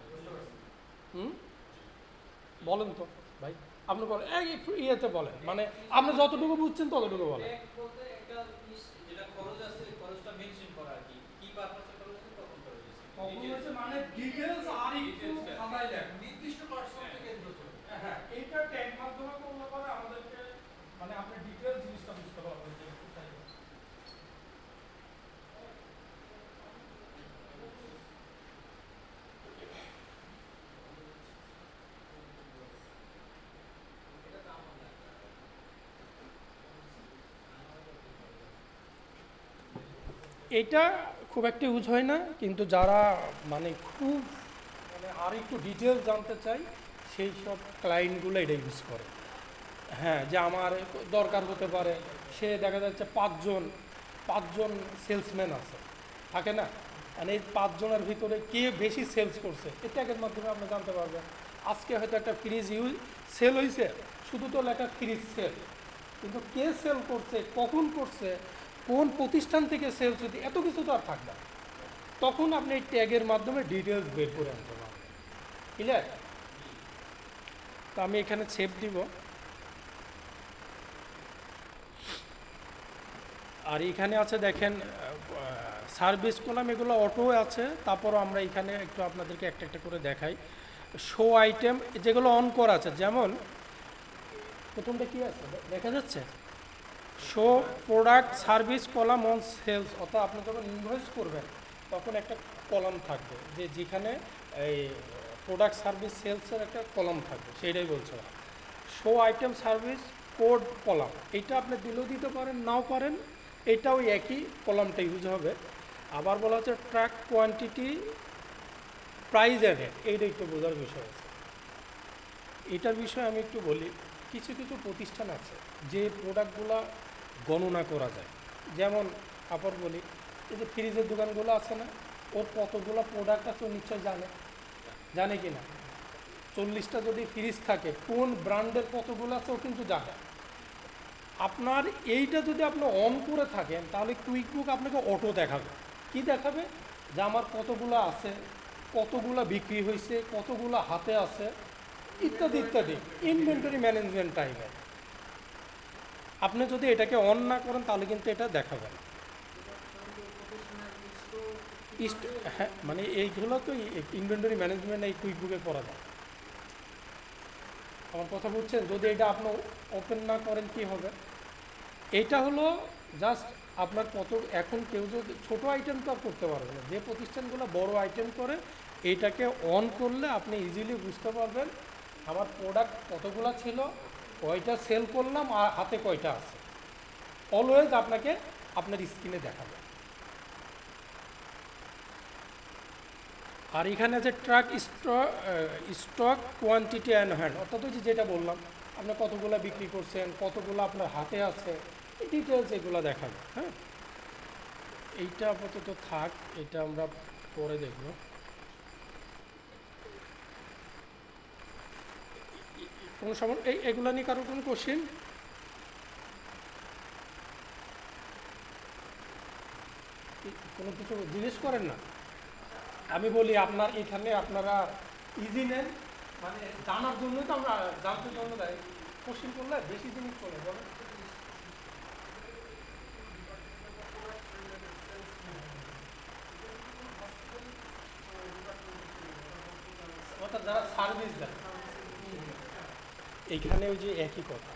বলেন তো ভাই, আপনি বলেন, একটু ইয়েতে বলেন, মানে আপনি যতটুকু বুঝছেন ততটুকু বলেন। মানে ডিটেইলস আর একটু খাতায় লেখ, নির্দিষ্ট পার্সন থেকে হ্যাঁ, এইটা ট্যাগ মাধ্যমে করলে পরে আমাদেরকে মানে আপনি ডিটেইলস জিনিসটা বুঝতে পারবেন যে কোথায়। এটা খুব একটা ইউজ হয় না, কিন্তু যারা মানে খুব মানে আর একটু ডিটেলস জানতে চাই সেই সব ক্লায়েন্টগুলো এটা ইউজ করে। হ্যাঁ, যে আমার দরকার হতে পারে, সে দেখা যাচ্ছে 5 জন সেলসম্যান আছে, থাকে না? মানে এই 5 জনের ভিতরে কে বেশি সেলস করছে, এই ট্যাগের মাধ্যমে আপনি জানতে পারবেন। আজকে হয়তো একটা ফ্রিজ সেল হয়েছে, শুধু তো লেখা ফ্রিজ সেল, কিন্তু কে সেল করছে, কখন করছে, কোন প্রতিষ্ঠান থেকে সেলস হচ্ছে, এত কিছু তো আর থাকবে না। তখন আপনি এই ট্যাগের মাধ্যমে ডিটেলস বের করে আনতে পারবেন। ক্লিয়ার? তো আমি এখানে সেভ দিব। আর এখানে আছে দেখেন সার্ভিস কলাম, এগুলো অটো আছে। তারপরও আমরা এখানে একটু আপনাদেরকে একটা একটা করে দেখাই। শো আইটেম যেগুলো অন করা আছে, যেমন প্রথমটা কি আছে দেখা যাচ্ছে, show product service column on sales, অর্থাৎ আপনি যখন ইনভয়েস করবেন তখন একটা কলাম থাকবে, যেখানে এই প্রোডাক্ট সার্ভিস সেলসের একটা কলাম থাকবে, সেইটাই বলছে। Show item service code column, এটা আপনি দিলেও দিতে পারেন, নাও পারেন, এটাও একই কলামটা ইউজ হবে। আবার বলা হচ্ছে track quantity price and rate, এইটা একটু বোঝার বিষয় আছে। এটার বিষয়ে আমি একটু বলি, কিছু কিছু প্রতিষ্ঠান আছে যে প্রোডাক্টগুলো গণনা করা যায়। যেমন কাপড় বলি, এই যে ফ্রিজের দোকানগুলো আছে না, ওর কতগুলো প্রোডাক্ট আছে ও নিশ্চয় জানে কি না। 40টা যদি ফ্রিজ থাকে, কোন ব্র্যান্ডের কতগুলো আছে ও কিন্তু জানে। আপনার এইটা যদি আপনি অন করে থাকেন তাহলে কুইক বুক আপনাকে অটো দেখাবে। কি দেখাবে? যে আমার কতগুলো আছে, কতগুলো বিক্রি হয়েছে, কতগুলো হাতে আছে, ইত্যাদি ইত্যাদি, ইনভেন্টরি ম্যানেজমেন্ট টাইপের। আপনি যদি এটাকে অন না করেন তাহলে কিন্তু এটা দেখাবে না। হ্যাঁ, মানে এইগুলো তো ইনভেন্টরি ম্যানেজমেন্ট এই কুইক বুকে করা যায়। আমার কথা বুঝছেন? যদি এটা আপনি ওপেন না করেন কি হবে? এটা হলো জাস্ট আপনার কত, এখন কেউ যদি ছোটো আইটেম তো আর করতে পারবে না, যে প্রতিষ্ঠানগুলো বড় আইটেম করে এইটাকে অন করলে আপনি ইজিলি বুঝতে পারবেন আমার প্রোডাক্ট কতগুলো ছিল, কয়টা সেল করলাম আর হাতে কয়টা আছে। অলওয়েজ আপনাকে আপনার স্ক্রিনে দেখাবে। আর এখানে আছে track stock quantity and hand, অর্থাৎ ওই যেটা বললাম, আপনি কতগুলো বিক্রি করছেন, কতগুলো আপনার হাতে আছে, এই ডিটেলস এগুলো দেখাবে। হ্যাঁ, এইটা আপাতত থাক, এটা আমরা পরে দেখব। কোনো সময় এগুলো নিয়ে কারোর কোনো কোশ্চেন? কোনো কিছু জিজ্ঞেস করেন না? আমি বলি আপনার এখানে আপনারা ইজি নেন, মানে জানার জন্যই তো আমরা জানতে জন্য দেয়, কোশ্চেন করলে বেশি জিনিস চলে বলে। অর্থাৎ যারা সার্ভিস দেয় এইখানে ওই যে একই কথা,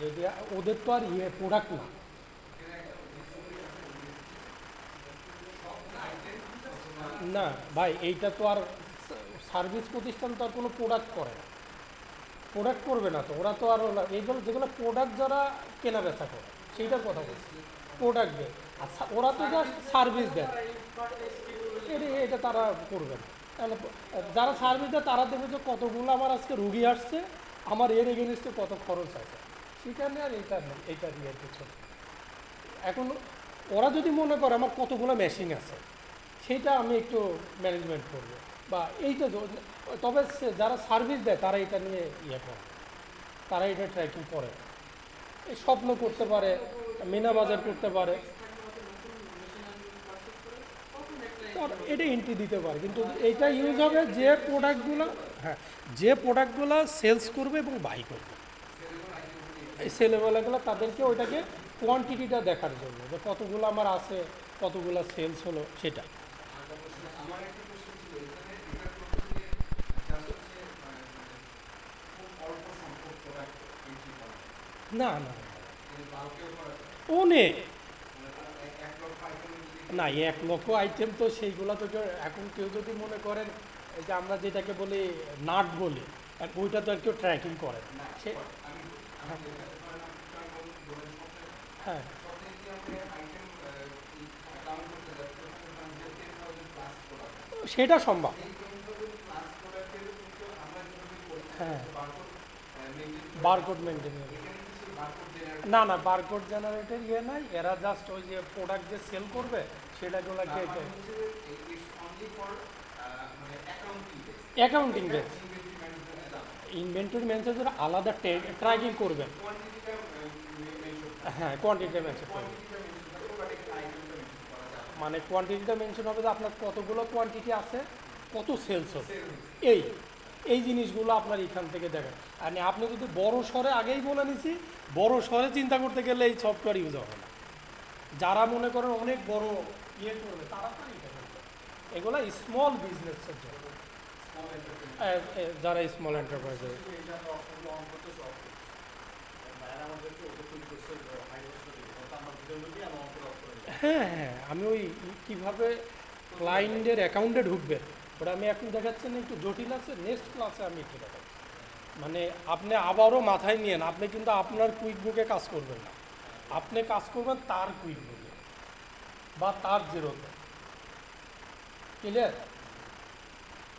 যদি ওদের তো আর প্রোডাক্ট না। না ভাই, এইটা তো আর সার্ভিস প্রতিষ্ঠান তো আর কোনো প্রোডাক্ট করে না, প্রোডাক্ট করবে না তো ওরা তো আর এইগুলো যেগুলো প্রোডাক্ট যারা কেনা বেচা করে সেইটার কথা বলছি, প্রোডাক্ট দেয়। আর ওরা তো জাস্ট সার্ভিস দেয়, এটা তারা করবে না। তাহলে যারা সার্ভিস দেয় তারা দেখবে যে কতগুলো আমার আজকে রুগী আসছে, আমার এর এগেনস্টে কত খরচ আছে, সেখানে আর এইটা নেই, এইটা দিয়ে কিছু। এখন ওরা যদি মনে করে আমার কতগুলো মেশিন আছে, সেইটা আমি একটু ম্যানেজমেন্ট করবো, বা এইটা তবে যারা সার্ভিস দেয় তারা এটা নিয়ে করে, তারা এটা ট্র্যাকিং করে, এই স্বপ্ন করতে পারে, মিনা বাজার করতে পারে, এটা এন্ট্রি দিতে পারে। কিন্তু এইটা ইউজ হবে যে প্রোডাক্টগুলো, হ্যাঁ, যে প্রোডাক্টগুলো সেলস করবে এবং বাই করবে, এই সেলেবেলাগুলো তাদেরকে ওইটাকে কোয়ান্টিটিটা দেখার জন্য, যে কতগুলো আমার আছে, কতগুলো সেলস হলো সেটা। আমার একটা কোশ্চেন ছিল, এখানে এটা করতে গিয়ে জাস্ট হচ্ছে খুব অল্প সংখ্যক প্রোডাক্ট এন্ট্রি করা, না না, বাল্কেও করা যায়, অনেক, মানে 1 লক্ষ আইটেম যদি না 1 লক্ষ আইটেম তো সেইগুলো তো এখন কেউ যদি মনে করেন এই যে আমরা যেটাকে বলি নাট বলি, আর ওইটা তো কেউ ট্র্যাকিং করে না, সে। আমি হ্যাঁ, সবথেকে কি আমরা আইটেম কাউন্ট করতে যাচ্ছি, যে 10,000 প্লাস প্রোডাক্ট, সেটা সম্ভব। এই 10,000 প্লাস প্রোডাক্টের কিন্তু আমরা যেভাবে করি, হ্যাঁ, বারকোড বারকোড মেইনটেইন মেনটেন, এখানে কিছু বারকোড জেনারেট না না, বারকোড জেনারেটর নাই, এরা জাস্ট ওই যে প্রোডাক্ট যে সেল করবে সেটাগুলোকে অ্যাকাউন্টিং বেস, ইনভেন্টরি ম্যানেজার আলাদা ট্র্যাকিং করবেন, হ্যাঁ, কোয়ান্টিটিটা মেনশন করবেন, মানে কোয়ান্টিটিটা মেনশন হবে যে আপনার কতগুলো কোয়ান্টিটি আছে, কত সেলস হবে, এই জিনিসগুলো আপনার এখান থেকে দেখেন। আর আপনি যদি বড় শহরে আগেই বলে নিছি, বড় শহরে চিন্তা করতে গেলে এই সফটওয়্যার ইউজ হবে না, যারা মনে করেন অনেক বড় ইয়ে করবে তারা তো এটা করবে। এগুলো স্মল বিজনেসের জন্য, স্মল এন্টারপ্রেনার যারা স্মল এন্টারপ্রাইজ। এই যে আমরা অসংখ্য অন করতেছি ভাইয়ারা আমাদেরকে ওদের তৈরি করছে হাই হোস্টেল আমার ভিডিও দিয়ে আমি অন করে অফ করে দিই। হ্যাঁ হ্যাঁ, আমি ওই কীভাবে ক্লায়েন্টের অ্যাকাউন্টে ঢুকবে ওটা আমি এখন দেখাচ্ছি না, একটু জটিল আছে, নেক্সট ক্লাসে আমি একটু দেখাচ্ছি। মানে আপনি আবারও মাথায় নিয়েন, আপনি কিন্তু আপনার কুইক বুকে কাজ করবেন না, আপনি কাজ করবেন তার কুইক বুকে বা তার জিরোতে। ক্লিয়ার?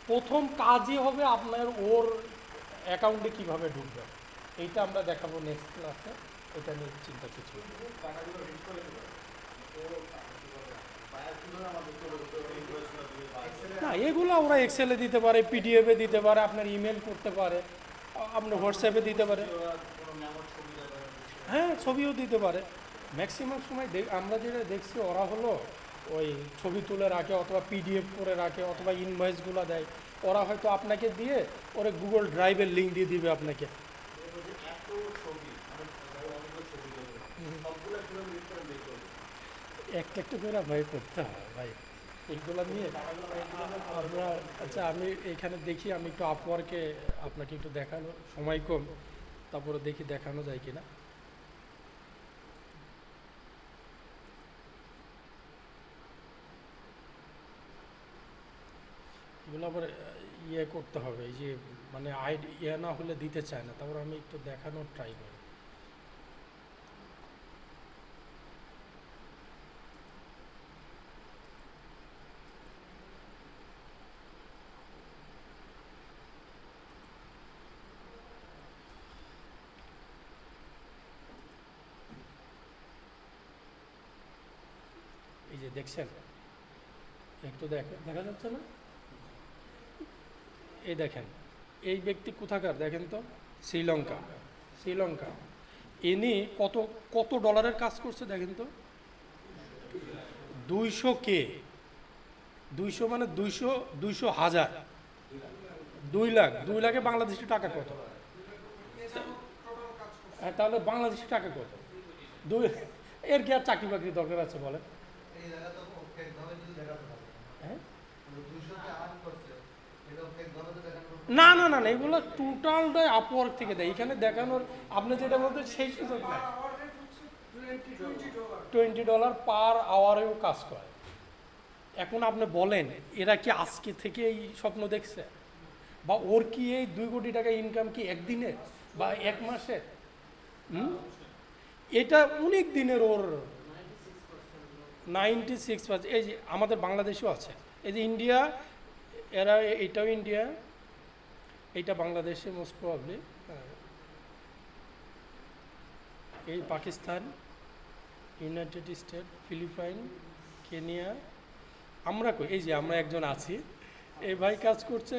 প্রথম কাজই হবে আপনার ওর অ্যাকাউন্টে কীভাবে ঢুকবে, এইটা আমরা দেখাবো নেক্সট ক্লাসে, এটা নিয়ে চিন্তা কিছু নেই। টাকাগুলো রিড করে দেবে ও ভাইয়া কীভাবে আমাদেরকে ইনভয়েসগুলো দিবে বা না, এগুলো ওরা এক্সেলে দিতে পারে, পিডিএফে দিতে পারে, আপনার ইমেল করতে পারে, আপনি হোয়াটসঅ্যাপে দিতে পারে, ওরা কোনো মেমোর ছবি দেবে। হ্যাঁ ছবিও দিতে পারে। ম্যাক্সিমাম সময় আমরা যেটা দেখছি ওরা হলো ওই ছবি তুলে রাখে অথবা পিডিএফ করে রাখে অথবা ইনভয়েসগুলো দেয়, ওরা হয়তো আপনাকে দিয়ে ওরা গুগল ড্রাইভের লিঙ্ক দিয়ে দিবে আপনাকে। এত ছবি আমি অনেকগুলো ছবি দেবো সবগুলো কীভাবে রিড করে বের করবো। একটা একটা করে ভাই করতে হয় ভাই, এইগুলো নিয়ে আমরা। আচ্ছা আমি এখানে দেখি, আমি একটু আপওয়ার্কে আপনাকে একটু দেখানো, সময় কম, তারপরে দেখি দেখানো যায় কিনা। এগুলো আবার ইয়ে করতে হবে, এই যে মানে ইয়ে না হলে দিতে চায় না, তারপর আমি একটু দেখানোর ট্রাই করি। এই যে দেখছেন, একটু দেখা যাচ্ছে না? এই দেখেন, এই ব্যক্তি কোথাকার দেখেন তো, শ্রীলঙ্কা। শ্রীলঙ্কা ইনি কত কত ডলারের কাজ করছে দেখেন তো, 200K, 200 মানে 200,000, 2 লাখ, 2 লাখে বাংলাদেশি টাকা কত? হ্যাঁ তাহলে বাংলাদেশি টাকা কত? এর কি আর চাকরি বাকরি দরকার আছে বলেন? হ্যাঁ না না না না, এগুলো টোটালটাই আপওয়ার্ক থেকে দেয়, এখানে দেখানোর আপনি যেটা বলতে সেই সুযোগ নাই। $20 পার আওয়ারেও কাজ করে। এখন আপনি বলেন এরা কি আজকে থেকে এই স্বপ্ন দেখছে, বা ওর কি এই 2 কোটি টাকা ইনকাম কি একদিনে বা এক মাসে? এটা অনেক দিনের ওর 96%। এই যে আমাদের বাংলাদেশেও আছে, এই যে ইন্ডিয়া, এরা এটাও ইন্ডিয়া, এইটা বাংলাদেশে মোস্ট প্রবাবলি, এই Pakistan, United State, Philippine, Kenya, আমরা কই এই যে আমরা একজন আছি, এই ভাই কাজ করছে,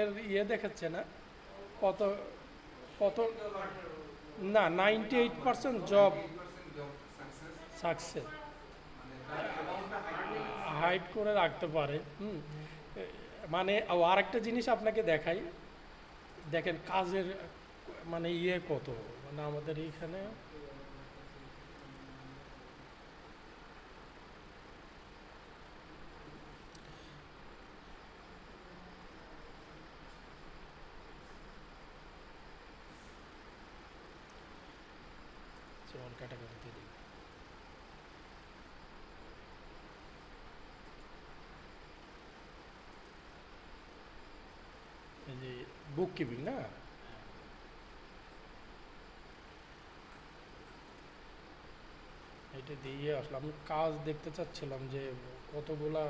এর ইয়ে দেখাচ্ছে না কত কত না, 98% জব সাকসেস, হাইড করে রাখতে পারে। মানে আর একটা জিনিস আপনাকে দেখাই, দেখেন কাজের মানে ইয়ে কত, মানে আমাদের এইখানে ক্যাটাগরিতে দিই, এই যে বুক কিপিং না, এটা দিয়ে আসলে আমি কাজ দেখতে চাচ্ছিলাম যে কতগুলা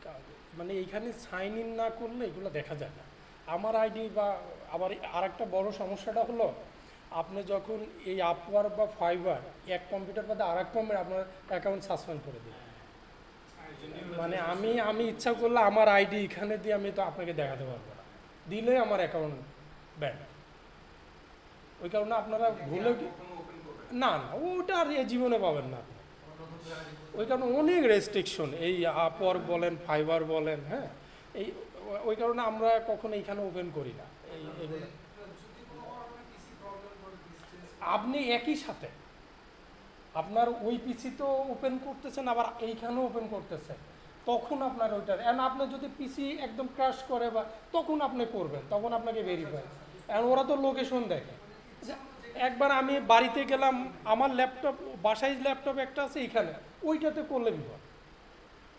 কাজ, মানে এইখানে সাইন ইন না করলে এগুলো দেখা যায় না আমার আইডি। বা আবার আর একটা বড় সমস্যাটা হলো, আপনি যখন এই আপওয়ার্ক বা ফাইবার এক কম্পিউটার বাদে আর এক কম্পিউটার আপনার অ্যাকাউন্ট সাসপেন্ড করে দিই, মানে আমি ইচ্ছা করলে আমার আইডি এখানে দিয়ে আমি তো আপনাকে দেখাতে পারবো না, দিলে আমার অ্যাকাউন্ট ব্যান। ওই কারণে আপনারা ভুলে না না ওটা আর এ জীবনে পাবেন না আপনি, ওই কারণে অনেক রেস্ট্রিকশন, এই আপওয়ার্ক বলেন, ফাইবার বলেন, হ্যাঁ এই ওই কারণে আমরা কখনো এইখানে ওপেন করি না এগুলো। আপনি একই সাথে আপনার ওই পিসি তো ওপেন করতেছেন, আবার এইখানেও ওপেন করতেছেন, তখন আপনার ওইটার আপনার যদি পিসি একদম ক্র্যাশ করে বা তখন আপনি করবেন, তখন আপনাকে ভেরিফাই। এখন ওরা তো লোকেশন দেখে। একবার আমি বাড়িতে গেলাম, আমার ল্যাপটপ বাসায় ল্যাপটপ একটা আছে এইখানে, ওইটাতে করলে বিপদ।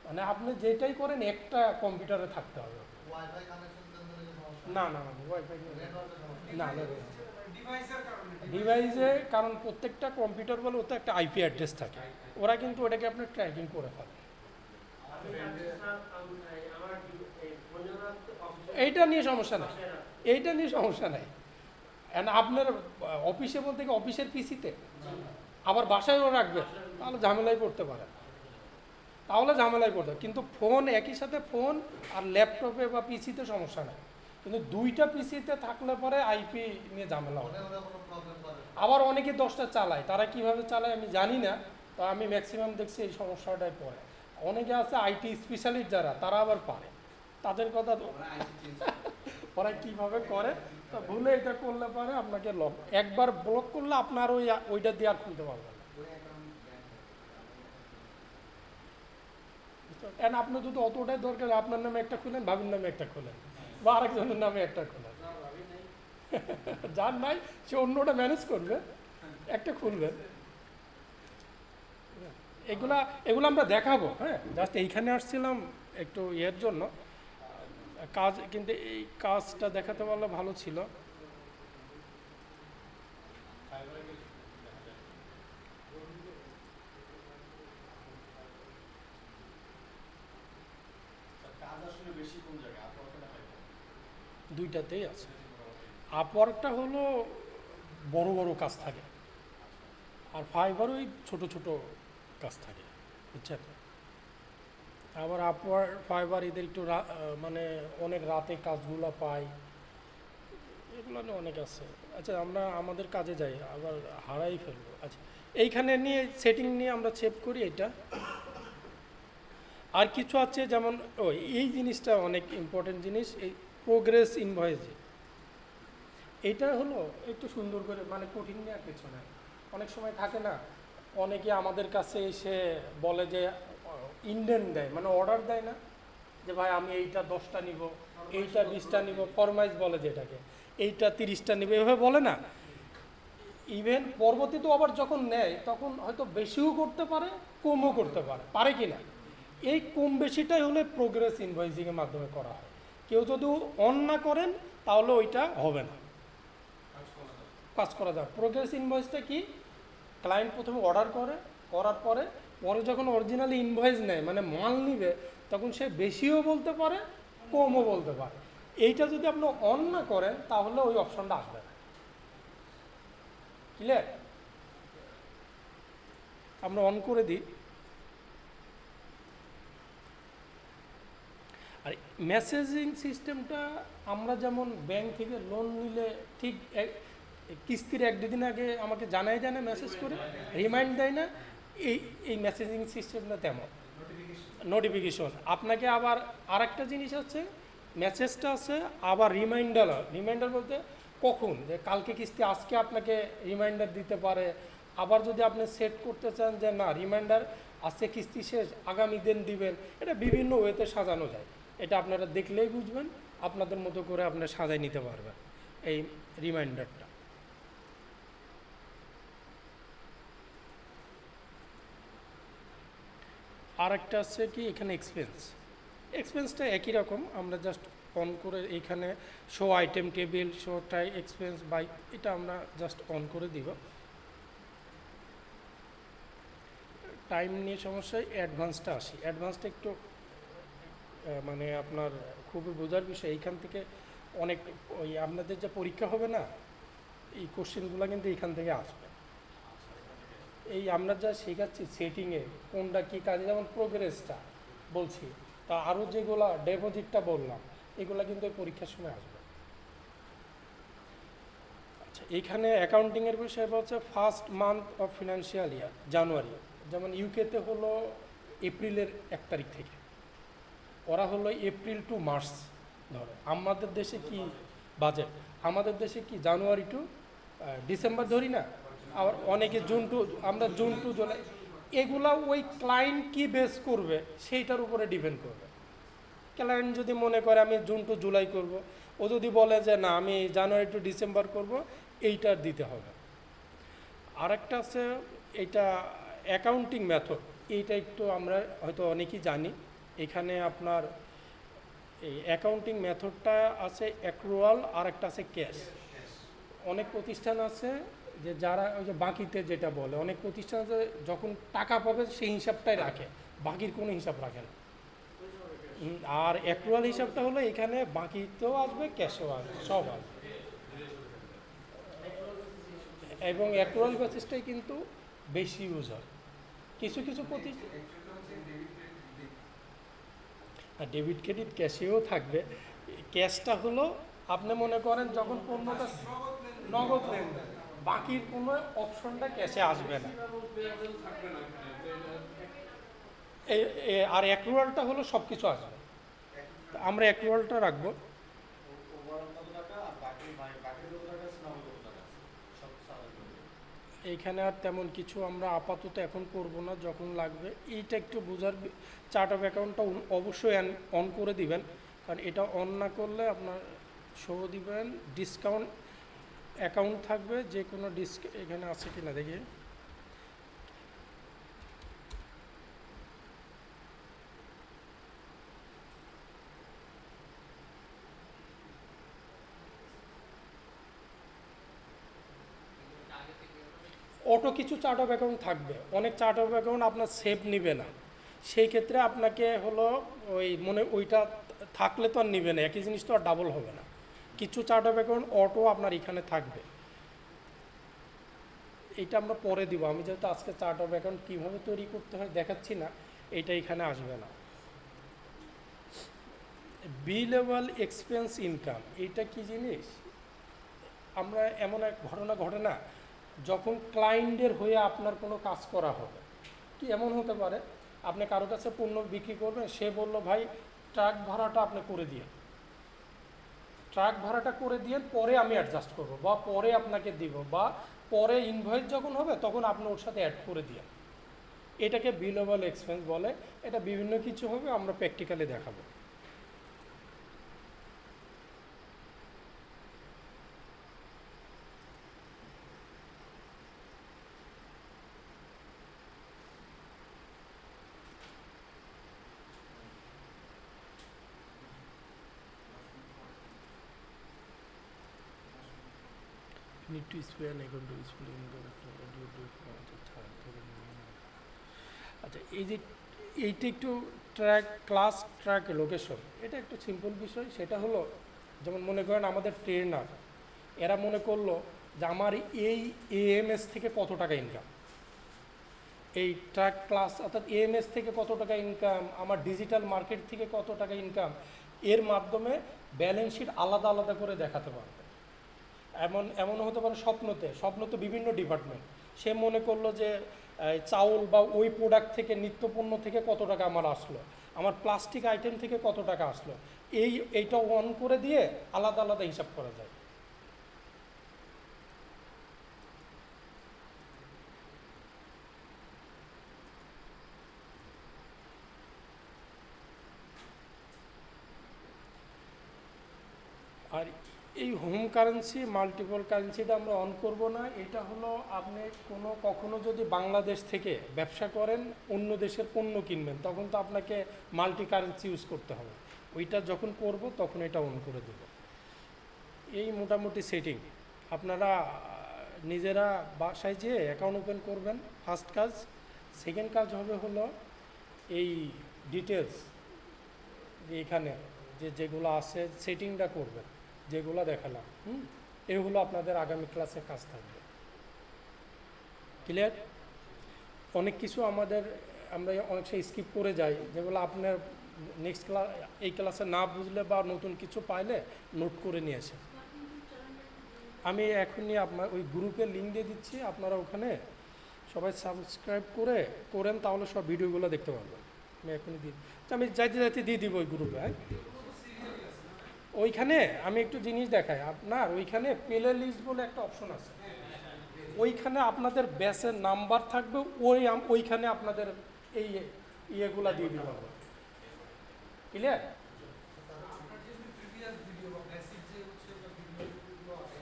মানে আপনি যেটাই করেন একটা কম্পিউটারে থাকতে হবে। ওয়াইফাই কানেকশন সেন্টারে সমস্যা না না না ওয়াইফাই নেটওয়ার্কের সমস্যা না ডিভাইসের কারণে ডিভাইসে, কারণ প্রত্যেকটা কম্পিউটার বলে ওতে একটা আইপি অ্যাড্রেস থাকে, ওরা কিন্তু ওটাকে আপনি ট্র্যাকিং করে ফেলে। এইটা নিয়ে সমস্যা নাই, এইটা নিয়ে সমস্যা নাই। আপনার অফিসে বলতে কি অফিসের পিসিতে, আবার বাসায়ও রাখবে, তাহলে ঝামেলায় পড়তে পারে, কিন্তু ফোন একই সাথে ফোন আর ল্যাপটপে বা পিসিতে সমস্যা নাই, কিন্তু দুইটা পিসিতে থাকলে পরে আইপি নিয়ে ঝামেলা হবে। ফোনে ওরা কোনো প্রবলেম করে না। আবার অনেকে 10টা চালায়, তারা কিভাবে চালায় আমি জানি না, তো আমি ম্যাক্সিমাম দেখছি এই সমস্যাটাই পড়ে। অনেকে আছে আইটি স্পেশালিস্ট যারা, তারা আবার পারে, তাদের কথা তো আমরা আইসি চেঞ্জ ওরা কীভাবে করে, তো ভুলে এটা করলে পরে আপনাকে লক, একবার ব্লক করলে আপনার ওইটা দিয়ে আর খুলতে পারবেন না। ওই অ্যাকাউন্ট And আপনি যদি অতটাই দরকার আপনার নামে একটা খুলেন, ভাবির নামে একটা খুলেন, বা আরেকজনের নামে একটা খুলেন, যার নাই সে অন্যটা ম্যানেজ করবে, একটা খুলবেন। এগুলো আমরা দেখাবো, হ্যাঁ, জাস্ট এইখানে আসছিলাম একটু ইয়ের জন্য কাজ, কিন্তু এই কাজটা দেখাতে পারলে ভালো ছিল। কাজ আসলে বেশি কোন জায়গায় আপওয়ার্কে না ফাইবার? দুইটাতেই আছে। আপওয়ার্কটা হলো বড় বড় কাজ থাকে, আর ফাইবার ওই ছোট ছোট কাজ থাকে, বুঝছেন। আবার ফাইবার এদের একটু মানে অনেক রাতে কাজগুলো পাই, এগুলো নিয়ে অনেক আছে। আচ্ছা আমরা আমাদের কাজে যাই, আবার হারাই ফেলবো। আচ্ছা এইখানে নিয়ে সেটিং নিয়ে আমরা সেভ করি এটা। আর কিছু আছে যেমন এই জিনিসটা অনেক ইম্পর্টেন্ট জিনিস, এই প্রোগ্রেস ইনভয়েস। এইটা হলো একটু সুন্দর করে, মানে কঠিন নিয়ে আর কিছু না। অনেক সময় থাকে না, অনেকে আমাদের কাছে এসে বলে যে ইন্ডেন্ট দেয়, মানে অর্ডার দেয় না, যে ভাই আমি এইটা 10টা নিব, এইটা 20টা নিব, ফরমাইজ বলে যেটাকে, এইটা 30টা নিব, এভাবে বলে না। ইভেন পরবর্তীতে আবার যখন নেয় তখন হয়তো বেশিও করতে পারে, কমও করতে পারে কি না। এই কম বেশিটাই হলে প্রোগ্রেস ইনভয়েসিংয়ের মাধ্যমে করা হয়। কেউ যদি অন না করেন তাহলে ওইটা হবে না, কাজ করা যায়। প্রোগ্রেস ইনভয়েসটা কি, ক্লায়েন্ট প্রথমে অর্ডার করার পরে যখন অরিজিনালি ইনভয়েস নেয়, মানে মাল নিবে, তখন সে বেশিও বলতে পারে, কমও বলতে পারে। এইটা যদি আপনি অন না করেন তাহলে ওই অপশনটা আসবে না। ক্লিয়ার? আমরা অন করে দিই। আর মেসেজিং সিস্টেমটা আমরা যেমন ব্যাংক থেকে লোন নিলে ঠিক কিস্তির 1-2 দিন আগে আমাকে জানাই দেয় না, মেসেজ করে রিমাইন্ড দেয় না, এই মেসেজিং সিস্টেমটা তেমন নোটিফিকেশন। আপনাকে আবার আরেকটা জিনিস আছে, মেসেজটা আছে, আবার রিমাইন্ডার বলতে কখন, যে কালকে কিস্তি আজকে আপনাকে রিমাইন্ডার দিতে পারে। আবার যদি আপনি সেট করতে চান যে না রিমাইন্ডার আজকে কিস্তি শেষ, আগামী দিন দিবেন, এটা বিভিন্ন ওয়েতে সাজানো যায়। এটা আপনারা দেখলেই বুঝবেন, আপনাদের মতো করে আপনারা সাজাই নিতে পারবেন এই রিমাইন্ডারটা। আর একটা আছে কি, এখানে এক্সপেন্সটা একই রকম, আমরা জাস্ট অন করে এইখানে show item table, show type expense by, এটা আমরা জাস্ট অন করে দিব। টাইম নিয়ে সমস্যায় অ্যাডভান্সটা আসি, অ্যাডভান্সটা একটু মানে আপনার খুবই বোঝার বিষয়। এইখান থেকে অনেক ওই আপনাদের যে পরীক্ষা হবে না, এই কোশ্চেনগুলো কিন্তু এইখান থেকে আসবে। এই আমরা যা শেখাচ্ছি সেটিংয়ে কোনটা কী কাজে, যেমন প্রোগ্রেসটা বলছি, তা আরও যেগুলো ডিপোজিটটা বললাম, এগুলো কিন্তু এই পরীক্ষার সময় আসবে। আচ্ছা এইখানে অ্যাকাউন্টিংয়ের বিষয় হচ্ছে first month of financial year, জানুয়ারি। যেমন ইউকেতে হলো এপ্রিলের 1 তারিখ থেকে, ওরা হলো এপ্রিল টু মার্চ ধরে। আমাদের দেশে কি বাজেট, আমাদের দেশে কি জানুয়ারি টু ডিসেম্বর ধরি না, আবার অনেকে জুন টু, আমরা জুন টু জুলাই, এগুলা ওই ক্লায়েন্ট কি বেস করবে সেইটার উপরে ডিপেন্ড করবে। ক্লায়েন্ট যদি মনে করে আমি জুন টু জুলাই করব, ও যদি বলে যে না আমি জানুয়ারি টু ডিসেম্বর করব, এইটার দিতে হবে। আরেকটা আছে এটা অ্যাকাউন্টিং মেথড, এইটা একটু আমরা হয়তো অনেকেই জানি। এখানে আপনার এই অ্যাকাউন্টিং মেথডটা আছে অ্যাক্রুয়াল, আর একটা আছে ক্যাশ। অনেক প্রতিষ্ঠান আছে যে যারা ওই যে বাকিতে যেটা বলে, অনেক প্রতিষ্ঠান আছে যখন টাকা পাবে সেই হিসাবটাই রাখে, বাকির কোনো হিসাব রাখে না। আর অ্যাক্রুয়াল হিসাবটা হলো এখানে বাকিতেও আসবে, ক্যাশেও আসবে, সব আসবে। এবং অ্যাক্রুয়াল বেসিসটাই কিন্তু বেশি ইউজ হয় কিছু কিছু প্রতিষ্ঠান। ডেবিট ক্রেডিট ক্যাশেও থাকবে। ক্যাশটা হলো আপনি মনে করেন যখন পণ্যটা নগদ লেনদেন, বাকির কোনো অপশনটা ক্যাশে আসবে না। আর অ্যাক্রুয়ালটা হলো সব কিছু আসবে, আমরা অ্যাক্রুয়ালটা রাখবো। এইখানে আর তেমন কিছু আমরা আপাতত এখন করব না, যখন লাগবে এইটা একটু বোঝার। চার্ট অফ অ্যাকাউন্টটা অবশ্যই অন করে দিবেন, কারণ এটা অন না করলে আপনার শো দিবেন ডিসকাউন্ট অ্যাকাউন্ট থাকবে, যে কোনো এখানে আছে কি না দেখি। অটো কিছু চার্ট অফ অ্যাকাউন্ট থাকবে, অনেক চার্ট অফ অ্যাকাউন্ট আপনার সেভ নিবে না, সেই ক্ষেত্রে আপনাকে হলো ওই ওইটা থাকলে তো আর নিবে না, একই জিনিস তো আর ডাবল হবে না। কিছু চার্ট অফ অ্যাকাউন্ট অটো আপনার এখানে থাকবে, এইটা আমরা পরে দিব। আমি যেহেতু আজকে চার্ট অফ অ্যাকাউন্ট কীভাবে তৈরি করতে হয় দেখাচ্ছি না, এইটা এখানে আসবে না। বিলেবল এক্সপেন্স ইনকাম, এইটা কি জিনিস? আমরা এমন এক ঘটনা ঘটে না, যখন ক্লায়েন্টের হয়ে আপনার কোনো কাজ করা হবে, কি এমন হতে পারে আপনি কারো কাছে পণ্য বিক্রি করবেন, সে বলল ভাই ট্রাক ভাড়াটা আপনি করে দিয়ে, ট্রাক ভাড়াটা করে দিয়ে পরে আমি অ্যাডজাস্ট করব, বা পরে আপনাকে দিব, বা পরে ইনভয়েস যখন হবে তখন আপনি ওর সাথে অ্যাড করে দিয়ে, এটাকে বিলেবল এক্সপেন্স বলে। এটা বিভিন্ন কিছু হবে, আমরা প্র্যাকটিক্যালি দেখাবো। Need to spare icon to display in the আচ্ছা, এই যে এইটা একটু ট্র্যাক ক্লাস ট্র্যাক লোকেশন, এটা একটু সিম্পল বিষয়। সেটা হলো যেমন মনে করেন আমাদের ট্রেনার, এরা মনে করলো যে আমার এই এএমএস থেকে কত টাকা ইনকাম, এই ট্র্যাক ক্লাস অর্থাৎ এএমএস থেকে কত টাকা ইনকাম, আমার ডিজিটাল মার্কেট থেকে কত টাকা ইনকাম, এর মাধ্যমে ব্যালেন্স শিট আলাদা আলাদা করে দেখাতে পারবে। এমনও হতে পারে স্বপ্নতে বিভিন্ন ডিপার্টমেন্ট, সে মনে করলো যে চাউল বা ওই প্রোডাক্ট থেকে নিত্যপণ্য থেকে কত টাকা আমার আসলো, আমার প্লাস্টিক আইটেম থেকে কত টাকা আসলো, এইটা অন করে দিয়ে আলাদা আলাদা হিসাব করা যায়। আর এই হোম কারেন্সি মাল্টিপল কারেন্সিটা আমরা অন করব না। এটা হলো আপনি কখনো যদি বাংলাদেশ থেকে ব্যবসা করেন, অন্য দেশের পণ্য কিনবেন, তখন তো আপনাকে মাল্টি কারেন্সি ইউজ করতে হবে। ওইটা যখন করব তখন এটা অন করে দেব। এই মোটামুটি সেটিং আপনারা নিজেরা বাসায় যেয়ে অ্যাকাউন্ট ওপেন করবেন, ফার্স্ট কাজ। সেকেন্ড কাজ হবে হলো এই ডিটেলস এখানে যেগুলো আছে সেটিংটা করবেন, যেগুলো দেখালাম। এগুলো আপনাদের আগামী ক্লাসে কাজ থাকবে। ক্লিয়ার? অনেক কিছু আমরা অনেক সময় স্কিপ করে যাই, যেগুলো আপনার নেক্সট ক্লাস এই ক্লাসে না বুঝলে বা নতুন কিছু পাইলে নোট করে নিয়ে আসেন। আমি এখনই আপনার ওই গ্রুপের লিঙ্ক দিয়ে দিচ্ছি, আপনারা ওখানে সবাই সাবস্ক্রাইব করেন, তাহলে সব ভিডিওগুলো দেখতে পারবেন। আমি এখনই আমি যাইতে দিয়ে দিব ওই গ্রুপে। হ্যাঁ, ওইখানে আমি একটু জিনিস দেখাই আপনার, ওইখানে প্লে লিস্ট বলে একটা অপশন আছে। ওইখানে আপনাদের ব্যাচের নাম্বার থাকবে, ওইখানে আপনাদের এই ইয়েগুলা দিয়ে দিতে হবে। ক্লিয়ার?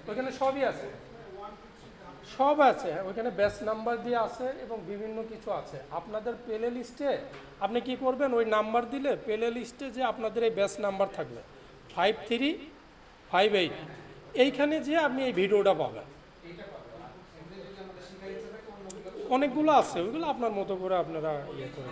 ওইখানে সবই আছে, সব আছে ওইখানে, ব্যাচ নাম্বার দিয়ে আছে এবং বিভিন্ন কিছু আছে। আপনাদের প্লে লিস্টে আপনি কি করবেন, ওই নাম্বার দিলে প্লে লিস্টে যে আপনাদের এই ব্যাচ নাম্বার থাকবে 5358, এইখানে যে আপনি এই ভিডিওটা পাবেন। অনেকগুলো আছে, ওইগুলো আপনার মতো করে আপনারা ইয়ে করে